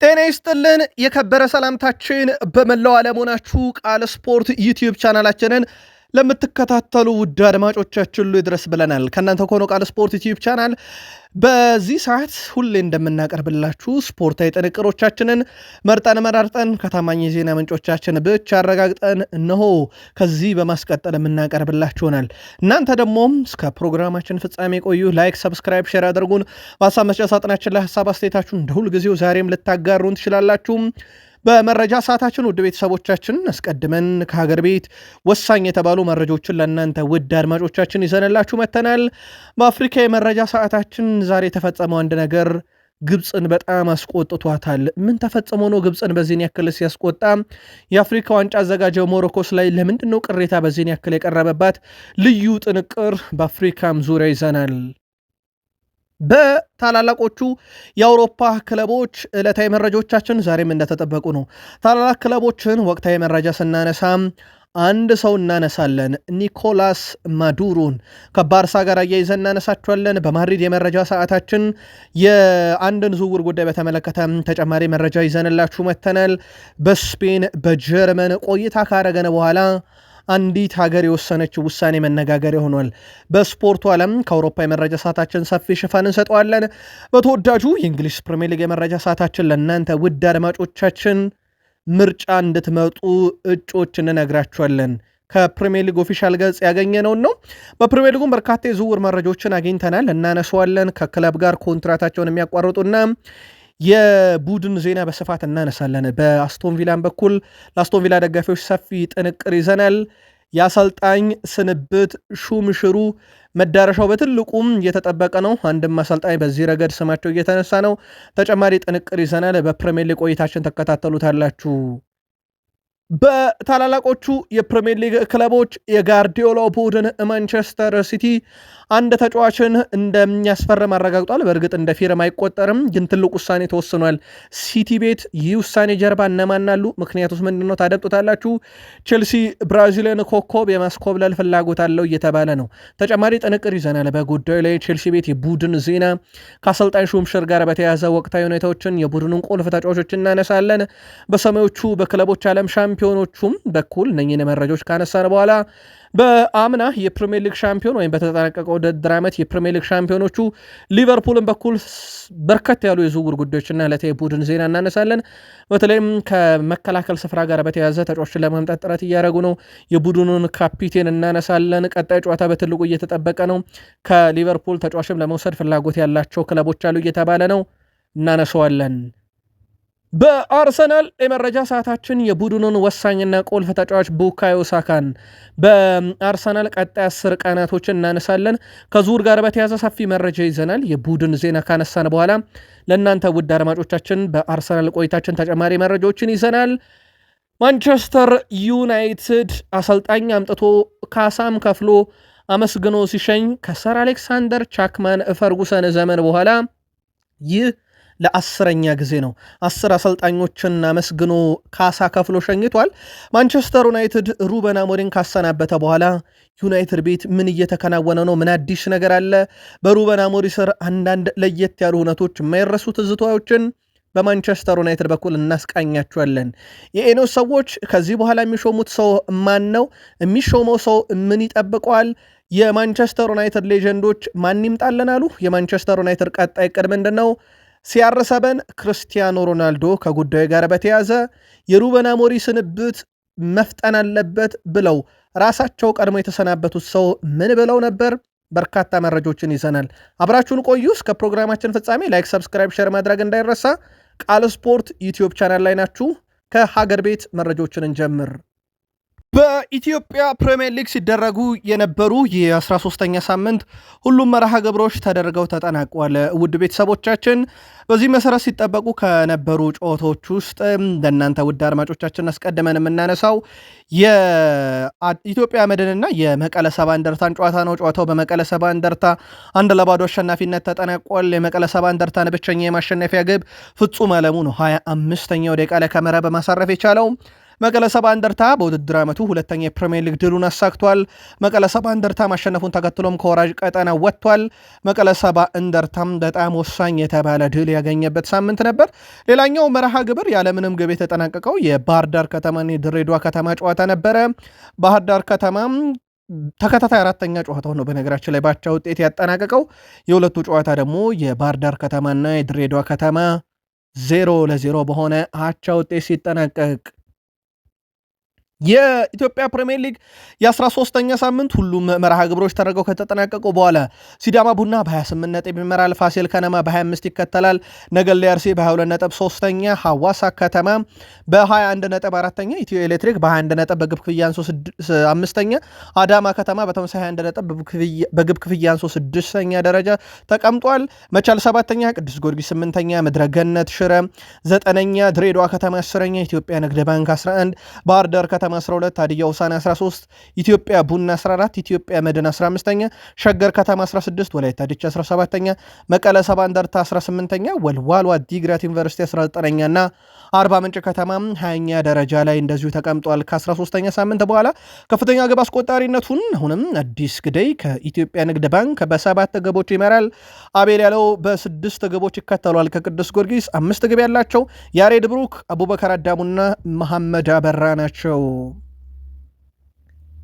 ጤና ይስጥልን የከበረ ሰላምታችን በመላው ዓለም ሆናችሁ ቃል ስፖርት ዩቲዩብ ቻናላችንን ለምትከታተሉ ውድ አድማጮቻችን ሁሉ ይድረስ ብለናል። ከእናንተ ከሆነው ቃል ስፖርት ዩቲዩብ ቻናል በዚህ ሰዓት ሁሌ እንደምናቀርብላችሁ ስፖርታዊ ጥንቅሮቻችንን መራርጠን ከታማኝ የዜና ምንጮቻችን ብቻ አረጋግጠን እነሆ ከዚህ በማስቀጠል የምናቀርብላችሁናል። እናንተ ደግሞ እስከ ፕሮግራማችን ፍጻሜ ቆዩ። ላይክ፣ ሰብስክራይብ፣ ሼር አድርጉን። በሀሳብ መስጫ ሳጥናችን ላይ ሀሳብ አስተያየታችሁን እንደ ሁልጊዜው ዛሬም ልታጋሩን ትችላላችሁ። በመረጃ ሰዓታችን ውድ ቤተሰቦቻችን አስቀድመን ከሀገር ቤት ወሳኝ የተባሉ መረጃዎችን ለእናንተ ውድ አድማጮቻችን ይዘንላችሁ መጥተናል። በአፍሪካ የመረጃ ሰዓታችን ዛሬ የተፈጸመው አንድ ነገር ግብፅን በጣም አስቆጥቷታል። ምን ተፈጽሞ ነው ግብፅን በዚህን ያክል ሲያስቆጣ? የአፍሪካ ዋንጫ አዘጋጀው ሞሮኮስ ላይ ለምንድን ነው ቅሬታ በዚህን ያክል የቀረበባት? ልዩ ጥንቅር በአፍሪካም ዙሪያ ይዘናል። በታላላቆቹ የአውሮፓ ክለቦች ዕለታዊ መረጃዎቻችን ዛሬም እንደተጠበቁ ነው። ታላላቅ ክለቦችን ወቅታዊ መረጃ ስናነሳ አንድ ሰው እናነሳለን። ኒኮላስ ማዱሮን ከባርሳ ጋር አያይዘን እናነሳቸዋለን። በማድሪድ የመረጃ ሰዓታችን የአንድን ዝውውር ጉዳይ በተመለከተ ተጨማሪ መረጃ ይዘንላችሁ መተናል። በስፔን በጀርመን ቆይታ ካረገን በኋላ አንዲት ሀገር የወሰነችው ውሳኔ መነጋገሪያ ሆኗል። በስፖርቱ ዓለም ከአውሮፓ የመረጃ ሰዓታችን ሰፊ ሽፋን እንሰጠዋለን። በተወዳጁ የእንግሊዝ ፕሪሚየር ሊግ የመረጃ ሰዓታችን ለእናንተ ውድ አድማጮቻችን ምርጫ እንድትመጡ እጮች እንነግራችኋለን። ከፕሪሚየር ሊግ ኦፊሻል ገጽ ያገኘነውን ነው። በፕሪሚየር ሊጉም በርካታ የዝውውር መረጃዎችን አግኝተናል፣ እናነሰዋለን። ከክለብ ጋር ኮንትራታቸውን የሚያቋርጡና የቡድን ዜና በስፋት እናነሳለን። በአስቶን ቪላን በኩል ለአስቶን ቪላ ደጋፊዎች ሰፊ ጥንቅር ይዘናል። የአሰልጣኝ ስንብት ሹምሽሩ መዳረሻው በትልቁም እየተጠበቀ ነው። አንድም አሰልጣኝ በዚህ ረገድ ስማቸው እየተነሳ ነው። ተጨማሪ ጥንቅር ይዘናል። በፕሪሚየር ሊግ ቆይታችን ተከታተሉታላችሁ። በታላላቆቹ የፕሪሚየር ሊግ ክለቦች የጋርዲዮላ ቡድን ማንቸስተር ሲቲ አንድ ተጫዋችን እንደሚያስፈርም አረጋግጧል። በእርግጥ እንደ ፊርም አይቆጠርም፣ ግን ትልቅ ውሳኔ ተወስኗል ሲቲ ቤት። ይህ ውሳኔ ጀርባ እነማን አሉ? ምክንያቱስ ምንድነው? ታደምጡታላችሁ። ቼልሲ ብራዚልን ኮከብ የማስኮብለል ፍላጎት አለው እየተባለ ነው። ተጨማሪ ጥንቅር ይዘናል በጉዳዩ ላይ። ቼልሲ ቤት የቡድን ዜና ከአሰልጣኝ ሹምሽር ጋር በተያያዘ ወቅታዊ ሁኔታዎችን፣ የቡድኑን ቁልፍ ተጫዋቾች እናነሳለን። በሰማዮቹ በክለቦች ዓለም ሻምፒዮኖቹም በኩል እነኝህን መረጃዎች ካነሳን በኋላ በአምና የፕሪሚየር ሊግ ሻምፒዮን ወይም በተጠናቀቀው ውድድር ዓመት የፕሪሚየር ሊግ ሻምፒዮኖቹ ሊቨርፑልን በኩል በርከት ያሉ የዝውውር ጉዳዮችና ዕለታዊ ቡድን ዜና እናነሳለን። በተለይም ከመከላከል ስፍራ ጋር በተያያዘ ተጫዋቾችን ለማምጣት ጥረት እያደረጉ ነው። የቡድኑን ካፒቴን እናነሳለን። ቀጣይ ጨዋታ በትልቁ እየተጠበቀ ነው። ከሊቨርፑል ተጫዋችም ለመውሰድ ፍላጎት ያላቸው ክለቦች አሉ እየተባለ ነው። እናነሳዋለን። በአርሰናል የመረጃ ሰዓታችን የቡድኑን ወሳኝና ቁልፍ ተጫዋች ቡካዮ ሳካን በአርሰናል ቀጣይ 10 ቀናቶችን እናነሳለን። ከዙር ጋር በተያዘ ሰፊ መረጃ ይዘናል። የቡድን ዜና ካነሳን በኋላ ለእናንተ ውድ አድማጮቻችን በአርሰናል ቆይታችን ተጨማሪ መረጃዎችን ይዘናል። ማንቸስተር ዩናይትድ አሰልጣኝ አምጥቶ ካሳም ከፍሎ አመስግኖ ሲሸኝ ከሰር አሌክሳንደር ቻክማን ፈርጉሰን ዘመን በኋላ ይህ ለ10ኛ ጊዜ ነው። 10 አሰልጣኞችን አመስግኖ ካሳ ከፍሎ ሸኝቷል። ማንቸስተር ዩናይትድ ሩበን አሞሪም ካሰናበተ በኋላ ዩናይትድ ቤት ምን እየተከናወነ ነው? ምን አዲስ ነገር አለ? በሩበን አሞሪም ስር አንዳንድ ለየት ያሉ እውነቶች፣ የማይረሱ ትዝታዎችን በማንቸስተር ዩናይትድ በኩል እናስቃኛቸዋለን። የኤኖስ ሰዎች ከዚህ በኋላ የሚሾሙት ሰው ማን ነው? የሚሾመው ሰው ምን ይጠብቀዋል? የማንቸስተር ዩናይትድ ሌጀንዶች ማን ይምጣለን አሉ? የማንቸስተር ዩናይትድ ቀጣይ ዕቅድ ምንድን ነው? ሲያርሰበን ክርስቲያኖ ሮናልዶ ከጉዳዩ ጋር በተያዘ የሩበን አሞሪም ስንብት መፍጠን አለበት ብለው ራሳቸው ቀድሞ የተሰናበቱት ሰው ምን ብለው ነበር? በርካታ መረጃዎችን ይዘናል። አብራችሁን ቆዩ። እስከ ፕሮግራማችን ፍጻሜ ላይክ፣ ሰብስክራይብ፣ ሼር ማድረግ እንዳይረሳ። ቃል ስፖርት ዩቲዩብ ቻናል ላይ ናችሁ። ከሀገር ቤት መረጃዎችን እንጀምር። በኢትዮጵያ ፕሪሚየር ሊግ ሲደረጉ የነበሩ የ13ኛ ሳምንት ሁሉም መርሃ ግብሮች ተደርገው ተጠናቋል። ውድ ቤተሰቦቻችን በዚህ መሰረት ሲጠበቁ ከነበሩ ጨዋታዎች ውስጥ ለእናንተ ውድ አድማጮቻችን አስቀድመን የምናነሳው የኢትዮጵያ መድንና የመቀለ ሰባ እንደርታን ጨዋታ ነው። ጨዋታው በመቀለ ሰባ እንደርታ 1-0 አሸናፊነት ተጠናቋል። የመቀለ ሰባ እንደርታን ብቸኛ የማሸነፊያ ግብ ፍጹም አለሙ ነው 25ኛው ደቂቃ ላይ ከመረብ በማሳረፍ የቻለው። መቀለ ሰባ እንደርታ በውድድር ዓመቱ ሁለተኛ የፕሪሚየር ሊግ ድሉን አሳክቷል። መቀለ ሰባ እንደርታ ማሸነፉን ተከትሎም ከወራጅ ቀጠና ወጥቷል። መቀለ ሰባ እንደርታም በጣም ወሳኝ የተባለ ድል ያገኘበት ሳምንት ነበር። ሌላኛው መርሃ ግብር ያለምንም ግብ የተጠናቀቀው የባህር ዳር ከተማና የድሬዳዋ ከተማ ጨዋታ ነበረ። ባህር ዳር ከተማ ተከታታይ አራተኛ ጨዋታው ነው በነገራችን ላይ ባቻ ውጤት ያጠናቀቀው። የሁለቱ ጨዋታ ደግሞ የባህር ዳር ከተማና የድሬዳዋ ከተማ 0-0 በሆነ አቻ ውጤት ሲጠናቀቅ የኢትዮጵያ ፕሪሚየር ሊግ የ13ኛ ሳምንት ሁሉም መርሃ ግብሮች ተደርገው ከተጠናቀቁ በኋላ ሲዳማ ቡና በ28 ነጥብ ይመራል። ፋሲል ከነማ በ25 ይከተላል። ነገሌ አርሲ በ22 ነጥብ 3ኛ፣ ሐዋሳ ከተማ በ21 ነጥብ 4ኛ፣ ኢትዮ ኤሌክትሪክ በ21 ነጥብ በግብ ክፍያ አንሶ 5ኛ፣ አዳማ ከተማ በተመሳሳይ 21 ነጥብ በግብ ክፍያ አንሶ 6ኛ ደረጃ ተቀምጧል። መቻል 7ኛ፣ ቅዱስ ጊዮርጊስ 8ኛ፣ ምድረገነት ሽረ 9ኛ፣ ድሬዳዋ ከተማ 10ኛ፣ ኢትዮጵያ ንግድ ባንክ 11፣ ባህር ዳር ከተማ 12፣ ሀዲያ ሆሳዕና 13፣ ኢትዮጵያ ቡና 14፣ ኢትዮጵያ መድን 15ኛ፣ ሸገር ከተማ 16፣ ወላይታ ዲቻ 17ኛ፣ መቀለ ሰባ እንደርታ 18ኛ፣ ወልዋሎ ዓዲግራት ዩኒቨርሲቲ 19ኛ እና አርባ ምንጭ ከተማ 20ኛ ደረጃ ላይ እንደዚሁ ተቀምጧል። ከ13ኛ ሳምንት በኋላ ከፍተኛ ግብ አስቆጣሪነቱን አሁንም አዲስ ግደይ ከኢትዮጵያ ንግድ ባንክ በ7 ግቦች ይመራል። አቤል ያለው በ6 ግቦች ይከተሏል። ከቅዱስ ጊዮርጊስ 5 ግብ ያላቸው ያሬድ ብሩክ፣ አቡበከር አዳሙና መሐመድ አበራ ናቸው።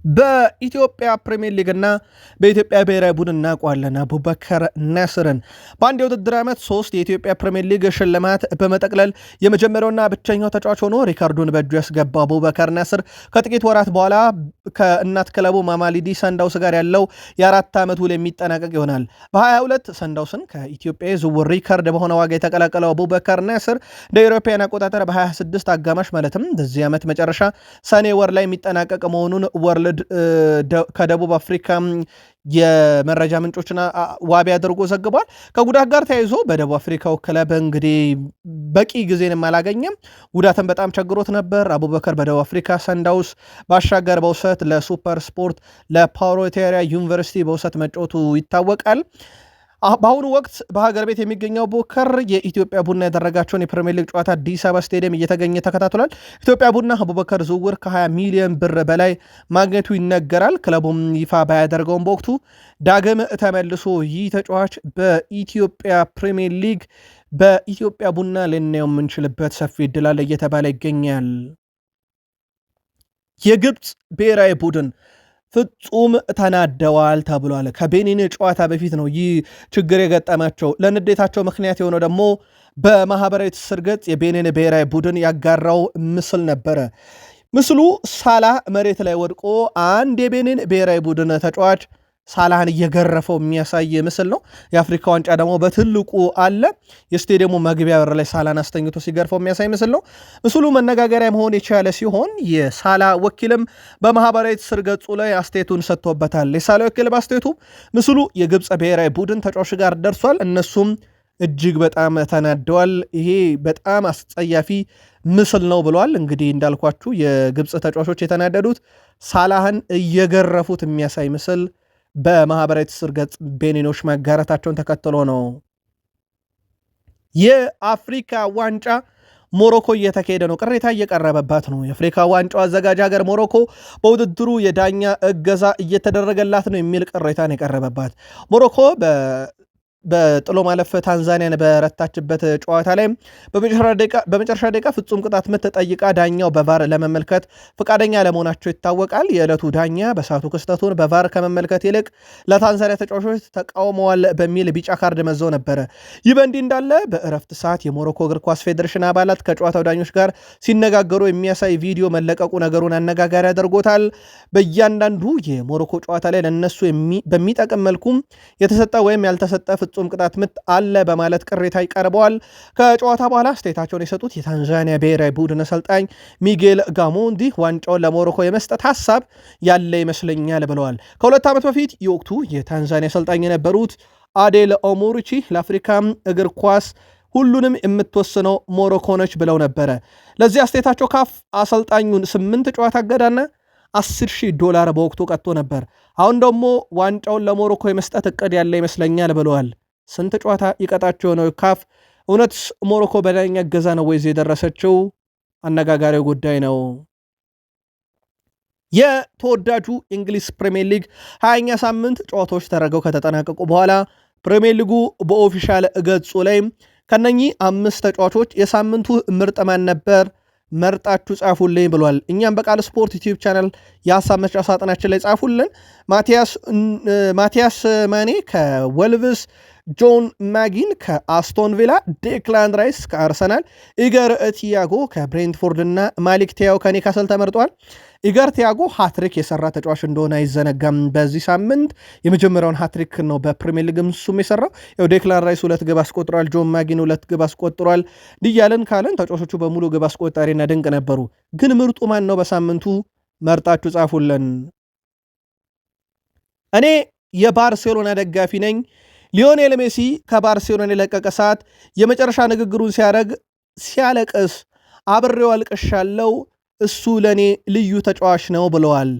በኢትዮጵያ ፕሪሚየር ሊግ እና በኢትዮጵያ ብሔራዊ ቡድን እናውቀዋለን አቡበከር ናስርን በአንድ የውድድር ዓመት 3 የኢትዮጵያ ፕሪሚየር ሊግ ሽልማት በመጠቅለል የመጀመሪያውና ብቸኛው ተጫዋች ሆኖ ሪካርዱን በእጁ ያስገባው አቡበከር ናስር ከጥቂት ወራት በኋላ ከእናት ክለቡ ማማሊዲ ሰንዳውስ ጋር ያለው የ4 ዓመት ውል የሚጠናቀቅ ይሆናል። በ22 ሰንዳውስን ከኢትዮጵያ ዝውውር ሪካርድ በሆነ ዋጋ የተቀላቀለው አቡበከር ናስር እንደ አውሮፓውያን አቆጣጠር በ26 አጋማሽ ማለትም በዚህ ዓመት መጨረሻ ሰኔ ወር ላይ የሚጠናቀቅ መሆኑን ወርልድ ከደቡብ አፍሪካ የመረጃ ምንጮችን ዋቢ አድርጎ ዘግቧል። ከጉዳት ጋር ተያይዞ በደቡብ አፍሪካው ክለብ እንግዲህ በቂ ጊዜንም አላገኘም። ጉዳትን በጣም ቸግሮት ነበር። አቡበከር በደቡብ አፍሪካ ሰንዳውስ ባሻገር በውሰት ለሱፐር ስፖርት ለፓሮቴሪያ ዩኒቨርሲቲ በውሰት መጫወቱ ይታወቃል። በአሁኑ ወቅት በሀገር ቤት የሚገኘው አቡበከር የኢትዮጵያ ቡና ያደረጋቸውን የፕሪሚየር ሊግ ጨዋታ አዲስ አበባ ስቴዲየም እየተገኘ ተከታትሏል። ኢትዮጵያ ቡና አቡበከር ዝውውር ከ20 ሚሊዮን ብር በላይ ማግኘቱ ይነገራል። ክለቡም ይፋ ባያደርገውም በወቅቱ ዳግም ተመልሶ ይህ ተጫዋች በኢትዮጵያ ፕሪሚየር ሊግ በኢትዮጵያ ቡና ልናየው የምንችልበት ሰፊ እድል አለ እየተባለ ይገኛል። የግብፅ ብሔራዊ ቡድን ፍጹም ተናደዋል ተብሏል። ከቤኒን ጨዋታ በፊት ነው ይህ ችግር የገጠማቸው። ለንዴታቸው ምክንያት የሆነው ደግሞ በማህበራዊ ትስስር ገጽ የቤኒን ብሔራዊ ቡድን ያጋራው ምስል ነበረ። ምስሉ ሳላህ መሬት ላይ ወድቆ አንድ የቤኒን ብሔራዊ ቡድን ተጫዋች ሳላህን እየገረፈው የሚያሳይ ምስል ነው። የአፍሪካ ዋንጫ ደግሞ በትልቁ አለ። የስቴዲየሙ መግቢያ በር ላይ ሳላህን አስተኝቶ ሲገርፈው የሚያሳይ ምስል ነው። ምስሉ መነጋገሪያ መሆን የቻለ ሲሆን የሳላህ ወኪልም በማህበራዊ ትስስር ገጹ ላይ አስተያየቱን ሰጥቶበታል። የሳላህ ወኪል በአስተያየቱ ምስሉ የግብፅ ብሔራዊ ቡድን ተጫዋች ጋር ደርሷል፣ እነሱም እጅግ በጣም ተናደዋል፣ ይሄ በጣም አስጸያፊ ምስል ነው ብለዋል። እንግዲህ እንዳልኳችሁ የግብፅ ተጫዋቾች የተናደዱት ሳላህን እየገረፉት የሚያሳይ ምስል በማህበራዊ ትስስር ገጽ ቤኒኖች ማጋራታቸውን ተከትሎ ነው። የአፍሪካ ዋንጫ ሞሮኮ እየተካሄደ ነው። ቅሬታ እየቀረበባት ነው። የአፍሪካ ዋንጫው አዘጋጅ ሀገር ሞሮኮ በውድድሩ የዳኛ እገዛ እየተደረገላት ነው የሚል ቅሬታን የቀረበባት ሞሮኮ በጥሎ ማለፍ ታንዛኒያን በረታችበት ጨዋታ ላይ በመጨረሻ ደቂቃ ፍጹም ቅጣት ምት ጠይቃ ዳኛው በቫር ለመመልከት ፈቃደኛ ለመሆናቸው ይታወቃል። የዕለቱ ዳኛ በሰዓቱ ክስተቱን በቫር ከመመልከት ይልቅ ለታንዛኒያ ተጫዋቾች ተቃውመዋል በሚል ቢጫ ካርድ መዘው ነበረ። ይህ በእንዲህ እንዳለ በእረፍት ሰዓት የሞሮኮ እግር ኳስ ፌዴሬሽን አባላት ከጨዋታው ዳኞች ጋር ሲነጋገሩ የሚያሳይ ቪዲዮ መለቀቁ ነገሩን አነጋጋሪ አድርጎታል። በእያንዳንዱ የሞሮኮ ጨዋታ ላይ ለነሱ በሚጠቅም መልኩም የተሰጠ ወይም ያልተሰጠ ፍጹም ቅጣት ምት አለ በማለት ቅሬታ ይቀርበዋል። ከጨዋታ በኋላ አስተያየታቸውን የሰጡት የታንዛኒያ ብሔራዊ ቡድን አሰልጣኝ ሚጌል ጋሞንዲ ዋንጫውን ለሞሮኮ የመስጠት ሀሳብ ያለ ይመስለኛል ብለዋል። ከ2 ዓመት በፊት የወቅቱ የታንዛኒያ አሰልጣኝ የነበሩት አዴል ኦሞሩቺ ለአፍሪካ እግር ኳስ ሁሉንም የምትወስነው ሞሮኮ ነች ብለው ነበረ። ለዚህ አስተያየታቸው ካፍ አሰልጣኙን 8 ጨዋታ እገዳና $10,000 በወቅቱ ቀጥቶ ነበር። አሁን ደግሞ ዋንጫውን ለሞሮኮ የመስጠት እቅድ ያለ ይመስለኛል ብለዋል። ስንት ጨዋታ ይቀጣቸው ነው ካፍ? እውነት ሞሮኮ በዳኛ እገዛ ነው ወይስ የደረሰችው? አነጋጋሪው ጉዳይ ነው። የተወዳጁ እንግሊዝ ፕሪሚየር ሊግ 20ኛ ሳምንት ጨዋታዎች ተደርገው ከተጠናቀቁ በኋላ ፕሪሚየር ሊጉ በኦፊሻል ገጹ ላይ ከነኚህ 5 ተጫዋቾች የሳምንቱ ምርጥ ማን ነበር መርጣችሁ ጻፉልኝ ብሏል። እኛም በቃል ስፖርት ዩቲዩብ ቻናል የሀሳብ መስጫ ሳጥናችን ላይ ጻፉልን። ማቲያስ ማኔ ከወልቭስ፣ ጆን ማጊን ከአስቶን ቪላ፣ ዴክላን ራይስ ከአርሰናል፣ ኢገር ቲያጎ ከብሬንትፎርድ እና ማሊክ ቲያው ከኒካስል ተመርጧል። ኢገር ቲያጎ ሃትሪክ የሰራ ተጫዋች እንደሆነ አይዘነጋም። በዚህ ሳምንት የመጀመሪያውን ሃትሪክ ነው በፕሪሚየር ሊግም እሱም የሰራው። ያው ዴክላን ራይስ 2 ግብ አስቆጥሯል፣ ጆን ማጊን 2 ግብ አስቆጥሯል። ድያለን ካለን ተጫዋቾቹ በሙሉ ግብ አስቆጣሪና ድንቅ ነበሩ። ግን ምርጡ ማን ነው በሳምንቱ መርጣችሁ ጻፉልን። እኔ የባርሴሎና ደጋፊ ነኝ። ሊዮኔል ሜሲ ከባርሴሎና የለቀቀ ሰዓት የመጨረሻ ንግግሩን ሲያደርግ ሲያለቅስ አብሬው አልቅሻለሁ፣ እሱ ለእኔ ልዩ ተጫዋች ነው ብለዋል።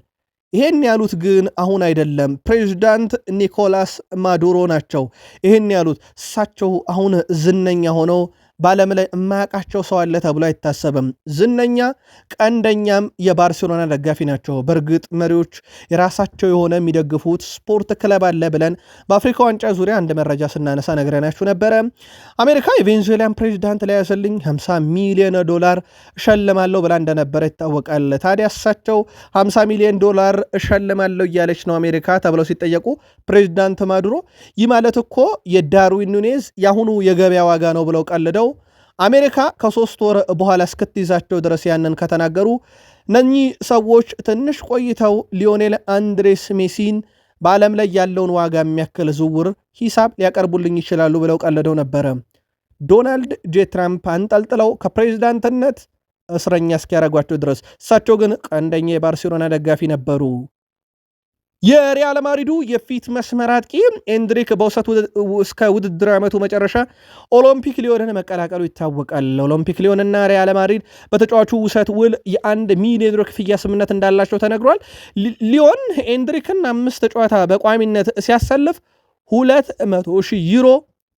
ይሄን ያሉት ግን አሁን አይደለም፣ ፕሬዚዳንት ኒኮላስ ማዱሮ ናቸው ይሄን ያሉት። እሳቸው አሁን ዝነኛ ሆነው በዓለም ላይ የማያውቃቸው ሰው አለ ተብሎ አይታሰብም። ዝነኛ ቀንደኛም የባርሴሎና ደጋፊ ናቸው። በእርግጥ መሪዎች የራሳቸው የሆነ የሚደግፉት ስፖርት ክለብ አለ ብለን በአፍሪካ ዋንጫ ዙሪያ አንድ መረጃ ስናነሳ ነግረናችሁ ነበረ። አሜሪካ የቬንዙዌላን ፕሬዚዳንት ላይ ያዘልኝ $50 ሚሊዮን እሸልማለሁ ብላ እንደነበረ ይታወቃል። ታዲያ እሳቸው $50 ሚሊዮን እሸልማለሁ እያለች ነው አሜሪካ ተብለው ሲጠየቁ ፕሬዚዳንት ማዱሮ ይህ ማለት እኮ የዳርዊን ኑኔዝ የአሁኑ የገበያ ዋጋ ነው ብለው ቀልደው አሜሪካ ከ3 ወር በኋላ እስክትይዛቸው ድረስ ያንን ከተናገሩ እነኚህ ሰዎች ትንሽ ቆይተው ሊዮኔል አንድሬስ ሜሲን በዓለም ላይ ያለውን ዋጋ የሚያክል ዝውውር ሂሳብ ሊያቀርቡልኝ ይችላሉ ብለው ቀልደው ነበረ። ዶናልድ ጄ ትራምፕ አንጠልጥለው ከፕሬዚዳንትነት እስረኛ እስኪያደርጓቸው ድረስ። እሳቸው ግን ቀንደኛ የባርሴሎና ደጋፊ ነበሩ። የሪያል ማድሪዱ የፊት መስመር አጥቂ ኤንድሪክ በውሰት እስከ ውድድር ዓመቱ መጨረሻ ኦሎምፒክ ሊዮንን መቀላቀሉ ይታወቃል። ኦሎምፒክ ሊዮንና ሪያል ማድሪድ በተጫዋቹ ውሰት ውል የ1 ሚሊዮን ዩሮ ክፍያ ስምምነት እንዳላቸው ተነግሯል። ሊዮን ኤንድሪክን 5 ጨዋታ በቋሚነት ሲያሰልፍ 200,000 ዩሮ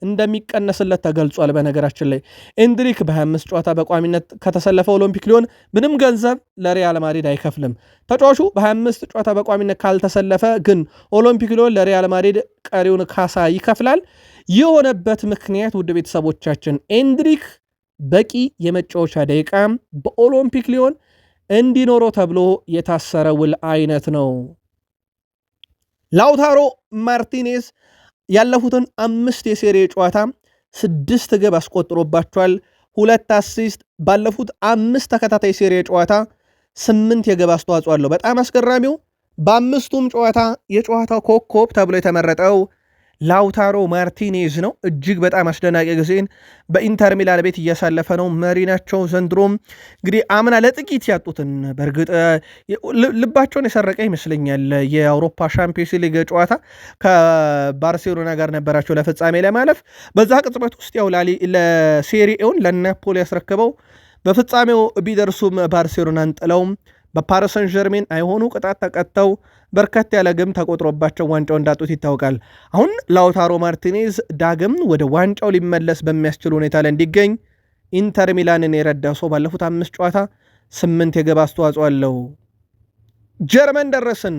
እንደሚቀነስለት ተገልጿል። በነገራችን ላይ ኤንድሪክ በ25 ጨዋታ በቋሚነት ከተሰለፈ ኦሎምፒክ ሊዮን ምንም ገንዘብ ለሪያል ማድሪድ አይከፍልም። ተጫዋቹ በ25 ጨዋታ በቋሚነት ካልተሰለፈ ግን ኦሎምፒክ ሊዮን ለሪያል ማድሪድ ቀሪውን ካሳ ይከፍላል። የሆነበት ምክንያት ውድ ቤተሰቦቻችን ኤንድሪክ በቂ የመጫወቻ ደቂቃ በኦሎምፒክ ሊዮን እንዲኖረው ተብሎ የታሰረ ውል አይነት ነው። ላውታሮ ማርቲኔዝ ያለፉትን 5 የሴሪ ጨዋታ 6 ግብ አስቆጥሮባቸዋል። 2 አሲስት፣ ባለፉት 5 ተከታታይ ሴሪ ጨዋታ 8 የግብ አስተዋጽኦ አለው። በጣም አስገራሚው በ5ቱም ጨዋታ የጨዋታው ኮከብ ተብሎ የተመረጠው ላውታሮ ማርቲኔዝ ነው። እጅግ በጣም አስደናቂ ጊዜን በኢንተር ሚላን ቤት እያሳለፈ ነው። መሪ ናቸው። ዘንድሮም እንግዲህ አምና ለጥቂት ያጡትን በእርግጥ ልባቸውን የሰረቀ ይመስለኛል የአውሮፓ ሻምፒዮንስ ሊግ ጨዋታ ከባርሴሎና ጋር ነበራቸው ለፍጻሜ ለማለፍ። በዛ ቅጽበት ውስጥ ያው ለሴሪኤውን ለናፖሊ ያስረክበው በፍጻሜው ቢደርሱም ባርሴሎናን ጥለው በፓሪስ ሰን ዠርሜን አይሆኑ ቅጣት ተቀጥተው በርከት ያለ ግብ ተቆጥሮባቸው ዋንጫው እንዳጡት ይታወቃል። አሁን ላውታሮ ማርቲኔዝ ዳግም ወደ ዋንጫው ሊመለስ በሚያስችል ሁኔታ ላይ እንዲገኝ ኢንተር ሚላንን የረዳ ሰው ባለፉት 5 ጨዋታ 8 የግብ አስተዋጽኦ አለው። ጀርመን ደረስን።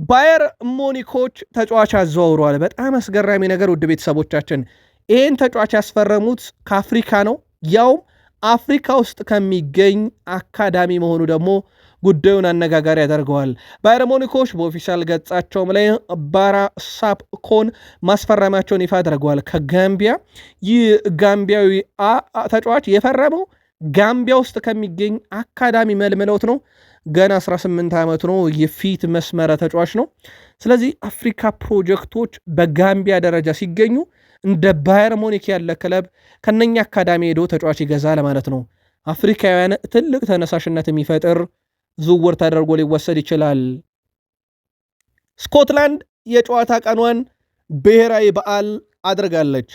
ባየር ሙኒኮች ተጫዋች አዘዋውረዋል። በጣም አስገራሚ ነገር ውድ ቤተሰቦቻችን፣ ይህን ተጫዋች ያስፈረሙት ከአፍሪካ ነው። ያውም አፍሪካ ውስጥ ከሚገኝ አካዳሚ መሆኑ ደግሞ ጉዳዩን አነጋጋሪ ያደርገዋል። ባየር ሙኒኮች በኦፊሻል ገጻቸውም ላይ ባራ ሳፕኮን ማስፈረማቸውን ይፋ አድርገዋል። ከጋምቢያ ይህ ጋምቢያዊ ተጫዋች የፈረመው ጋምቢያ ውስጥ ከሚገኝ አካዳሚ መልምለውት ነው። ገና 18 ዓመቱ ነው። የፊት መስመረ ተጫዋች ነው። ስለዚህ አፍሪካ ፕሮጀክቶች በጋምቢያ ደረጃ ሲገኙ እንደ ባየር ሙኒክ ያለ ክለብ ከነኛ አካዳሚ ሄዶ ተጫዋች ይገዛል ማለት ነው። አፍሪካውያን ትልቅ ተነሳሽነት የሚፈጥር ዝውውር ተደርጎ ሊወሰድ ይችላል። ስኮትላንድ የጨዋታ ቀኗን ብሔራዊ በዓል አድርጋለች።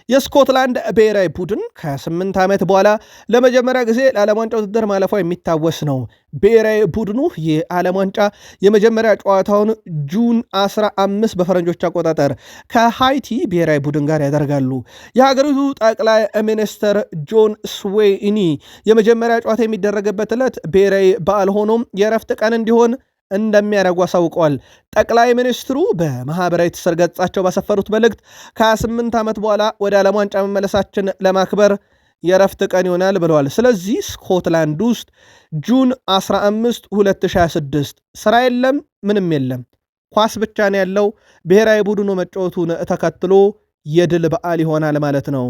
የስኮትላንድ ብሔራዊ ቡድን ከ8 ዓመት በኋላ ለመጀመሪያ ጊዜ ለዓለም ዋንጫ ውድድር ማለፏ የሚታወስ ነው። ብሔራዊ ቡድኑ የዓለም ዋንጫ የመጀመሪያ ጨዋታውን ጁን 15 በፈረንጆች አቆጣጠር ከሃይቲ ብሔራዊ ቡድን ጋር ያደርጋሉ። የሀገሪቱ ጠቅላይ ሚኒስትር ጆን ስዌይኒ የመጀመሪያ ጨዋታ የሚደረግበት ዕለት ብሔራዊ በዓል ሆኖም የእረፍት ቀን እንዲሆን እንደሚያደርጉ አሳውቀዋል። ጠቅላይ ሚኒስትሩ በማህበራዊ ትስስር ገጻቸው ባሰፈሩት መልእክት ከ28 ዓመት በኋላ ወደ ዓለም ዋንጫ መመለሳችን ለማክበር የረፍት ቀን ይሆናል ብለዋል። ስለዚህ ስኮትላንድ ውስጥ ጁን 15 2026 ስራ የለም፣ ምንም የለም፣ ኳስ ብቻ ነው ያለው። ብሔራዊ ቡድኑ መጫወቱን ተከትሎ የድል በዓል ይሆናል ማለት ነው።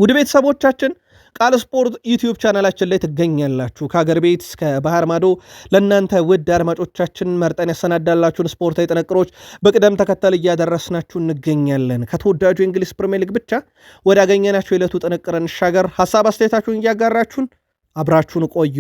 ውድ ቤተሰቦቻችን ቃል ስፖርት ዩቲዩብ ቻናላችን ላይ ትገኛላችሁ። ከሀገር ቤት እስከ ባህር ማዶ ለእናንተ ውድ አድማጮቻችን መርጠን ያሰናዳላችሁን ስፖርታዊ ጥንቅሮች በቅደም ተከተል እያደረስናችሁ እንገኛለን። ከተወዳጁ የእንግሊዝ ፕሪሚየር ሊግ ብቻ ወዳገኘናችሁ የዕለቱ ጥንቅር እንሻገር። ሀሳብ አስተያየታችሁን እያጋራችሁን አብራችሁን ቆዩ።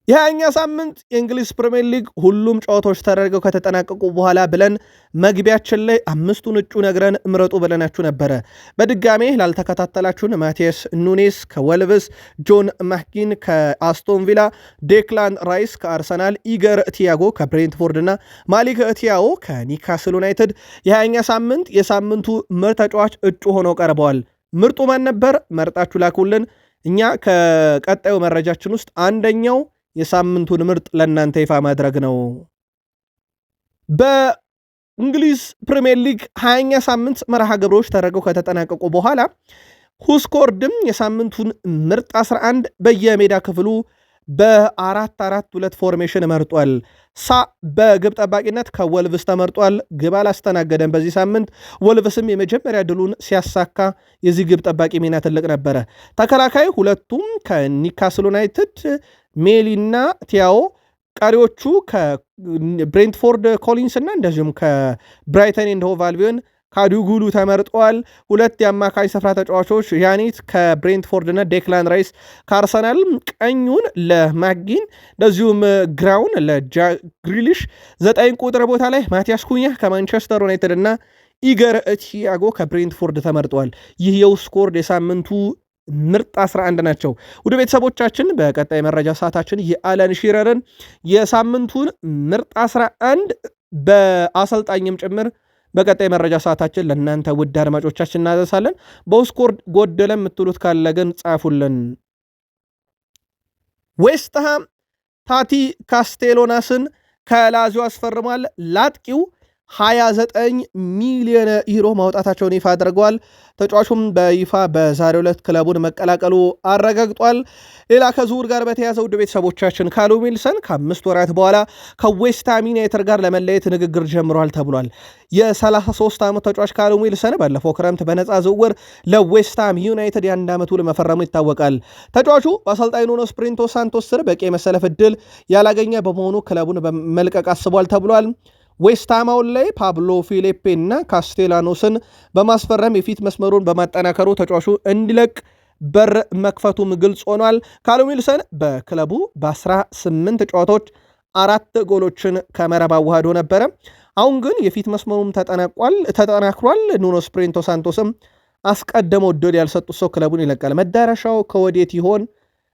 የሃያኛ ሳምንት የእንግሊዝ ፕሪሚየር ሊግ ሁሉም ጨዋታዎች ተደርገው ከተጠናቀቁ በኋላ ብለን መግቢያችን ላይ 5ቱን እጩ ነግረን እምረጡ ብለናችሁ ነበረ። በድጋሜ ላልተከታተላችሁን ማቲያስ ኑኔስ ከወልቭስ፣ ጆን ማክጊን ከአስቶን ቪላ፣ ዴክላን ራይስ ከአርሰናል፣ ኢገር ቲያጎ ከብሬንትፎርድ እና ማሊክ ቲያኦ ከኒካስል ዩናይትድ የሃያኛ ሳምንት የሳምንቱ ምርጥ ተጫዋች እጩ ሆነው ቀርበዋል። ምርጡ ማን ነበር? መርጣችሁ ላኩልን። እኛ ከቀጣዩ መረጃችን ውስጥ አንደኛው የሳምንቱን ምርጥ ለእናንተ ይፋ ማድረግ ነው። በእንግሊዝ ፕሪሚየር ሊግ 20ኛ ሳምንት መርሃ ግብሮች ተደርገው ከተጠናቀቁ በኋላ ሁስኮርድም የሳምንቱን ምርጥ 11 በየሜዳ ክፍሉ በ4-4-2 ፎርሜሽን መርጧል። በግብ ጠባቂነት ከወልቭስ ተመርጧል። ግብ አላስተናገደም በዚህ ሳምንት። ወልቭስም የመጀመሪያ ድሉን ሲያሳካ የዚህ ግብ ጠባቂ ሚና ትልቅ ነበረ። ተከላካይ ሁለቱም ከኒካስል ዩናይትድ ሜሊና ቲያኦ፣ ቀሪዎቹ ከብሬንትፎርድ ኮሊንስ እና እንደዚሁም ከብራይተን ኤንድ ሆቭ አልቢዮን ካዱጉሉ ተመርጠዋል። ሁለት የአማካኝ ስፍራ ተጫዋቾች ያኒት ከብሬንትፎርድ እና ዴክላን ራይስ ከአርሰናል፣ ቀኙን ለማጊን እንደዚሁም ግራውን ለግሪሊሽ፣ 9 ቁጥር ቦታ ላይ ማቲያስ ኩኛ ከማንቸስተር ዩናይትድ እና ኢገር ቲያጎ ከብሬንትፎርድ ተመርጠዋል። ይህ የውስኮርድ የሳምንቱ ምርጥ 11 ናቸው። ወደ ቤተሰቦቻችን በቀጣይ መረጃ ሰዓታችን የአለን ሺረርን የሳምንቱን ምርጥ 11 በአሰልጣኝም ጭምር በቀጣይ መረጃ ሰዓታችን ለእናንተ ውድ አድማጮቻችን እናደርሳለን። በውስኮርድ ጎደለ የምትሉት ካለ ግን ጻፉልን። ዌስትሃም ታቲ ካስቴሎናስን ከላዚዮ አስፈርሟል። ላጥቂው 29 ሚሊዮን ዩሮ ማውጣታቸውን ይፋ አድርገዋል። ተጫዋቹም በይፋ በዛሬው ዕለት ክለቡን መቀላቀሉ አረጋግጧል። ሌላ ከዝውውር ጋር በተያያዘ ውድ ቤተሰቦቻችን ካሉም ዊልሰን ከ5 ወራት በኋላ ከዌስትሃም ዩናይትድ ጋር ለመለየት ንግግር ጀምሯል ተብሏል። የ33 ዓመት ተጫዋች ካሉም ዊልሰን ባለፈው ክረምት በነፃ ዝውውር ለዌስትሃም ዩናይትድ የ1 ዓመት ውል መፈረሙ ይታወቃል። ተጫዋቹ በአሰልጣኝ ኑኖ ስፕሪንቶ ሳንቶስ ስር በቂ የመሰለፍ ዕድል ያላገኘ በመሆኑ ክለቡን መልቀቅ አስቧል ተብሏል። ዌስትሃም ላይ ፓብሎ ፊሊፔ እና ካስቴላኖስን በማስፈረም የፊት መስመሩን በማጠናከሩ ተጫዋቹ እንዲለቅ በር መክፈቱም ግልጽ ሆኗል። ካሉም ዊልሰን በክለቡ በ18 ጨዋታዎች 4 ጎሎችን ከመረብ አዋህዶ ነበረ። አሁን ግን የፊት መስመሩም ተጠናክሯል። ኑኖ ስፕሪንቶ ሳንቶስም አስቀድመው ዕድል ያልሰጡት ሰው ክለቡን ይለቃል። መዳረሻው ከወዴት ይሆን?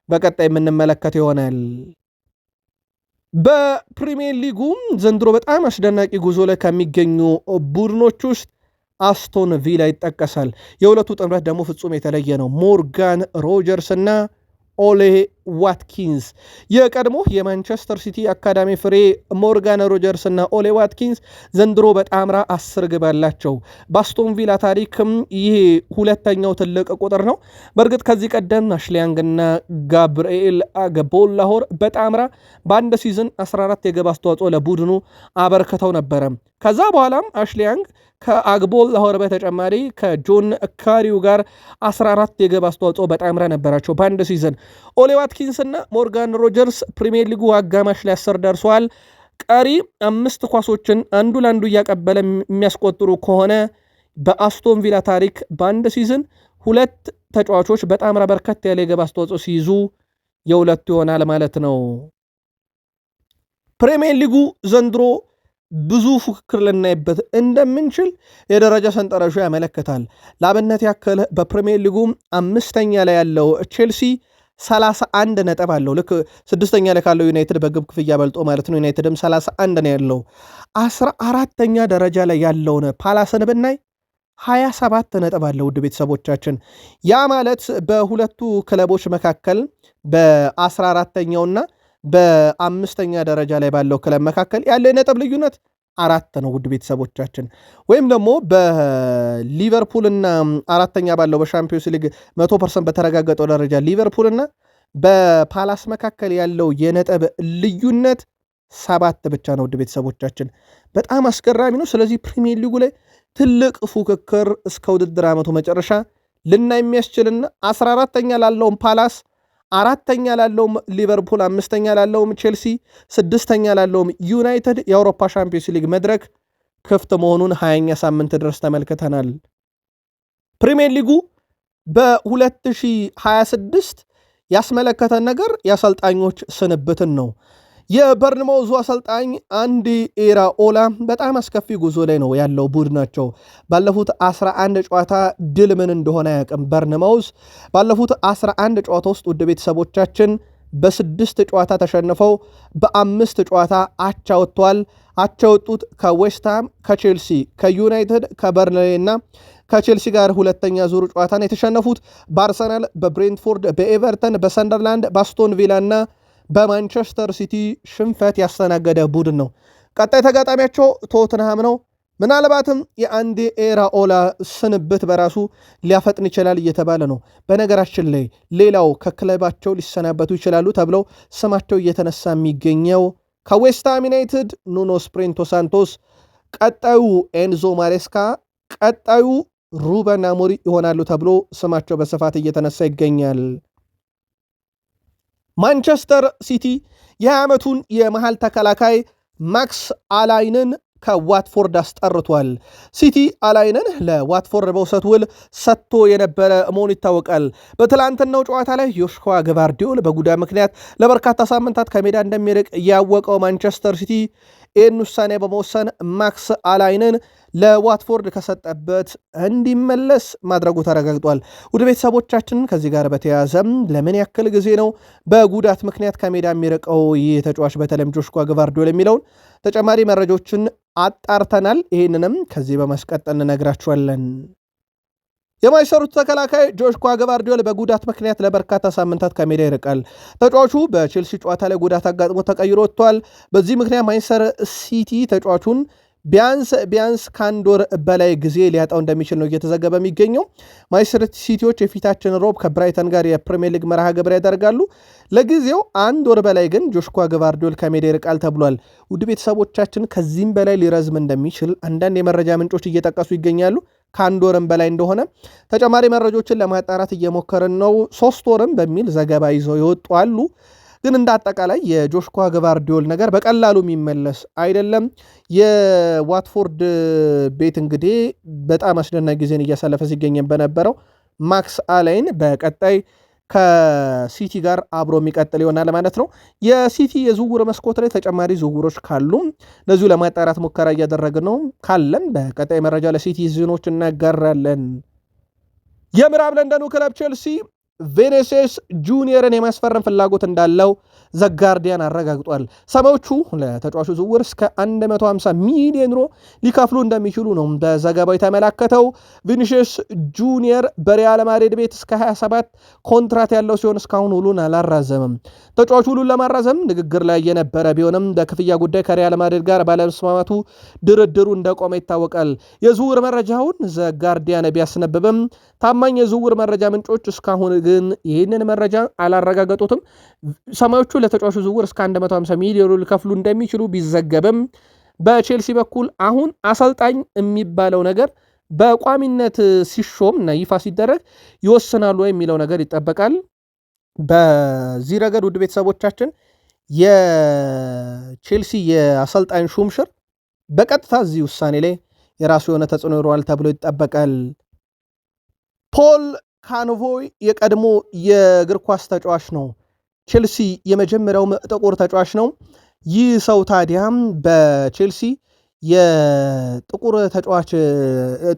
በቀጣይ የምንመለከት ይሆናል። በፕሪሚየር ሊጉም ዘንድሮ በጣም አስደናቂ ጉዞ ላይ ከሚገኙ ቡድኖች ውስጥ አስቶን ቪላ ይጠቀሳል። የሁለቱ ጥምረት ደግሞ ፍጹም የተለየ ነው። ሞርጋን ሮጀርስ እና ኦሌ ዋትኪንስ የቀድሞ የማንቸስተር ሲቲ አካዳሚ ፍሬ ሞርጋን ሮጀርስ እና ኦሌ ዋትኪንስ ዘንድሮ በጣምራ 10 ግብ አላቸው። በአስቶን ቪላ ታሪክም ይሄ ሁለተኛው ትልቅ ቁጥር ነው። በእርግጥ ከዚህ ቀደም አሽሊያንግ እና ጋብርኤል አገቦላሆር በጣምራ በአንድ ሲዝን 14 የግብ አስተዋጽኦ ለቡድኑ አበርክተው ነበረ። ከዛ በኋላም አሽሊያንግ ከአግቦላሆር በተጨማሪ ከጆን ካሪው ጋር 14 የግብ አስተዋጽኦ በጣምራ ነበራቸው በአንድ ሲዝን። ኦሌ ዋትኪንስ እና ሞርጋን ሮጀርስ ፕሪሚየር ሊጉ አጋማሽ ላይ 10 ደርሰዋል። ቀሪ 5 ኳሶችን አንዱ ለአንዱ እያቀበለ የሚያስቆጥሩ ከሆነ በአስቶን ቪላ ታሪክ በአንድ ሲዝን 2 ተጫዋቾች በጣምራ በርከት ያለ የግብ አስተዋጽኦ ሲይዙ የሁለቱ ይሆናል ማለት ነው። ፕሪሚየር ሊጉ ዘንድሮ ብዙ ፉክክር ልናይበት እንደምንችል የደረጃ ሰንጠረዡ ያመለክታል። ለአብነት ያክል በፕሪሚየር ሊጉ 5ኛ ላይ ያለው ቼልሲ 31 ነጥብ አለው። ልክ 6ኛ ላይ ካለው ዩናይትድ በግብ ክፍያ በልጦ ማለት ነው። ዩናይትድም 31 ነው ያለው። 14ኛ ደረጃ ላይ ያለውን ፓላስን ብናይ 27 ነጥብ አለው። ውድ ቤተሰቦቻችን ያ ማለት በሁለቱ ክለቦች መካከል በ14ኛውና በአምስተኛ ደረጃ ላይ ባለው ክለብ መካከል ያለው የነጥብ ልዩነት 4 ነው። ውድ ቤተሰቦቻችን ወይም ደግሞ በሊቨርፑልና አራተኛ ባለው በሻምፒዮንስ ሊግ 100% በተረጋገጠው ደረጃ ሊቨርፑልና በፓላስ መካከል ያለው የነጥብ ልዩነት 7 ብቻ ነው። ውድ ቤተሰቦቻችን በጣም አስገራሚ ነው። ስለዚህ ፕሪሚየር ሊጉ ላይ ትልቅ ፉክክር እስከ ውድድር ዓመቱ መጨረሻ ልናይ የሚያስችልና 14ተኛ ላለውም ፓላስ፣ አራተኛ ላለውም ሊቨርፑል፣ አምስተኛ ላለውም ቼልሲ፣ ስድስተኛ ላለውም ዩናይትድ የአውሮፓ ሻምፒዮንስ ሊግ መድረክ ክፍት መሆኑን 20ኛ ሳምንት ድረስ ተመልክተናል። ፕሪሚየር ሊጉ በ2026 ያስመለከተን ነገር የአሰልጣኞች ስንብትን ነው። የበርንማውዙ አሰልጣኝ አንዲ ኢራኦላ በጣም አስከፊ ጉዞ ላይ ነው ያለው ቡድናቸው። ባለፉት 11 ጨዋታ ድል ምን እንደሆነ አያውቅም። በርንማውዝ ባለፉት 11 ጨዋታ ውስጥ ውድ ቤተሰቦቻችን በ6 ጨዋታ ተሸንፈው በ5 ጨዋታ አቻ ወጥተዋል። አቻ ወጡት ከዌስትሃም፣ ከቼልሲ፣ ከዩናይትድ፣ ከበርንሌይ እና ከቼልሲ ጋር ሁለተኛ ዙር ጨዋታን የተሸነፉት በአርሰናል፣ በብሬንትፎርድ፣ በኤቨርተን፣ በሰንደርላንድ፣ በአስቶን ቪላ እና በማንቸስተር ሲቲ ሽንፈት ያስተናገደ ቡድን ነው። ቀጣይ ተጋጣሚያቸው ቶትንሃም ነው። ምናልባትም የአንዲ ኢራኦላ ስንብት በራሱ ሊያፈጥን ይችላል እየተባለ ነው። በነገራችን ላይ ሌላው ከክለባቸው ሊሰናበቱ ይችላሉ ተብለው ስማቸው እየተነሳ የሚገኘው ከዌስትሃም ዩናይትድ ኑኖ ስፕሪንቶ ሳንቶስ፣ ቀጣዩ ኤንዞ ማሬስካ፣ ቀጣዩ ሩበን አሞሪም ይሆናሉ ተብሎ ስማቸው በስፋት እየተነሳ ይገኛል። ማንቸስተር ሲቲ የ20 ዓመቱን የመሃል ተከላካይ ማክስ አላይንን ከዋትፎርድ አስጠርቷል። ሲቲ አላይንን ለዋትፎርድ በውሰት ውል ሰጥቶ የነበረ መሆኑ ይታወቃል። በትላንትናው ጨዋታ ላይ ጆሽua ግቫርዲዮል በጉዳት ምክንያት ለበርካታ ሳምንታት ከሜዳ እንደሚርቅ ያወቀው ማንቸስተር ሲቲ ይህን ውሳኔ በመወሰን ማክስ አላይንን ለዋትፎርድ ከሰጠበት እንዲመለስ ማድረጉ ተረጋግጧል። ውድ ቤተሰቦቻችን ከዚህ ጋር በተያያዘም ለምን ያክል ጊዜ ነው በጉዳት ምክንያት ከሜዳ የሚርቀው ይህ ተጫዋች በተለይም ጆሽua ግቫርዲዮል የሚለውን ተጨማሪ መረጃዎችን አጣርተናል። ይህንንም ከዚህ በማስቀጠል እንነግራችኋለን። የማይሰሩት ተከላካይ ጆሽua ግቫርዲዮል በጉዳት ምክንያት ለበርካታ ሳምንታት ከሜዳ ይርቃል። ተጫዋቹ በቼልሲ ጨዋታ ላይ ጉዳት አጋጥሞ ተቀይሮ ወጥቷል። በዚህ ምክንያት ማንቸስተር ሲቲ ተጫዋቹን ቢያንስ ከአንድ ወር በላይ ጊዜ ሊያጣው እንደሚችል ነው እየተዘገበ የሚገኘው። ማንቸስተር ሲቲዎች የፊታችን ሮብ ከብራይተን ጋር የፕሪሚየር ሊግ መርሃ ግብር ያደርጋሉ። ለጊዜው አንድ ወር በላይ ግን ጆሽua ግቫርዲዮል ከሜዳ ይርቃል ተብሏል። ውድ ቤተሰቦቻችን ከዚህም በላይ ሊረዝም እንደሚችል አንዳንድ የመረጃ ምንጮች እየጠቀሱ ይገኛሉ። ከአንድ ወርም በላይ እንደሆነ ተጨማሪ መረጃዎችን ለማጣራት እየሞከርን ነው። 3 ወርም በሚል ዘገባ ይዘው ይወጡ አሉ። ግን እንደ አጠቃላይ የጆሽua ግቫርዲዮል ነገር በቀላሉ የሚመለስ አይደለም። የዋትፎርድ ቤት እንግዲህ በጣም አስደናቂ ጊዜን እያሳለፈ ሲገኘን በነበረው ማክስ አላይን በቀጣይ ከሲቲ ጋር አብሮ የሚቀጥል ይሆናል ማለት ነው። የሲቲ የዝውውር መስኮት ላይ ተጨማሪ ዝውውሮች ካሉ ለዚሁ ለማጣራት ሙከራ እያደረግን ነው። ካለን በቀጣይ መረጃ ለሲቲ ዚኖች እናጋራለን። የምዕራብ ለንደኑ ክለብ ቼልሲ ቬኔሲየስ ጁኒየርን የማስፈረም ፍላጎት እንዳለው ዘጋርዲያን አረጋግጧል። ሰማዮቹ ለተጫዋቹ ዝውውር እስከ 150 ሚሊዮን ዩሮ ሊከፍሉ እንደሚችሉ ነው በዘገባው የተመላከተው። ቪኒሲየስ ጁኒየር በሪያል ማድሪድ ቤት እስከ 27 ኮንትራት ያለው ሲሆን እስካሁን ውሉን አላራዘምም። ተጫዋቹ ውሉን ለማራዘም ንግግር ላይ የነበረ ቢሆንም በክፍያ ጉዳይ ከሪያል ማድሪድ ጋር ባለመስማማቱ ድርድሩ እንደቆመ ይታወቃል። የዝውውር መረጃውን ዘጋርዲያን ቢያስነብብም ታማኝ የዝውውር መረጃ ምንጮች እስካሁን ግን ይህንን መረጃ አላረጋገጡትም። ሰማዮቹ ለተጫዋቹ ዝውውር እስከ 150 ሚሊዮን ሊከፍሉ እንደሚችሉ ቢዘገብም በቼልሲ በኩል አሁን አሰልጣኝ የሚባለው ነገር በቋሚነት ሲሾም እና ይፋ ሲደረግ ይወስናሉ የሚለው ነገር ይጠበቃል። በዚህ ረገድ ውድ ቤተሰቦቻችን የቼልሲ የአሰልጣኝ ሹምሽር በቀጥታ እዚህ ውሳኔ ላይ የራሱ የሆነ ተጽዕኖ ይኖረዋል ተብሎ ይጠበቃል። ፖል ካንቮይ የቀድሞ የእግር ኳስ ተጫዋች ነው። ቼልሲ የመጀመሪያው ጥቁር ተጫዋች ነው። ይህ ሰው ታዲያም በቼልሲ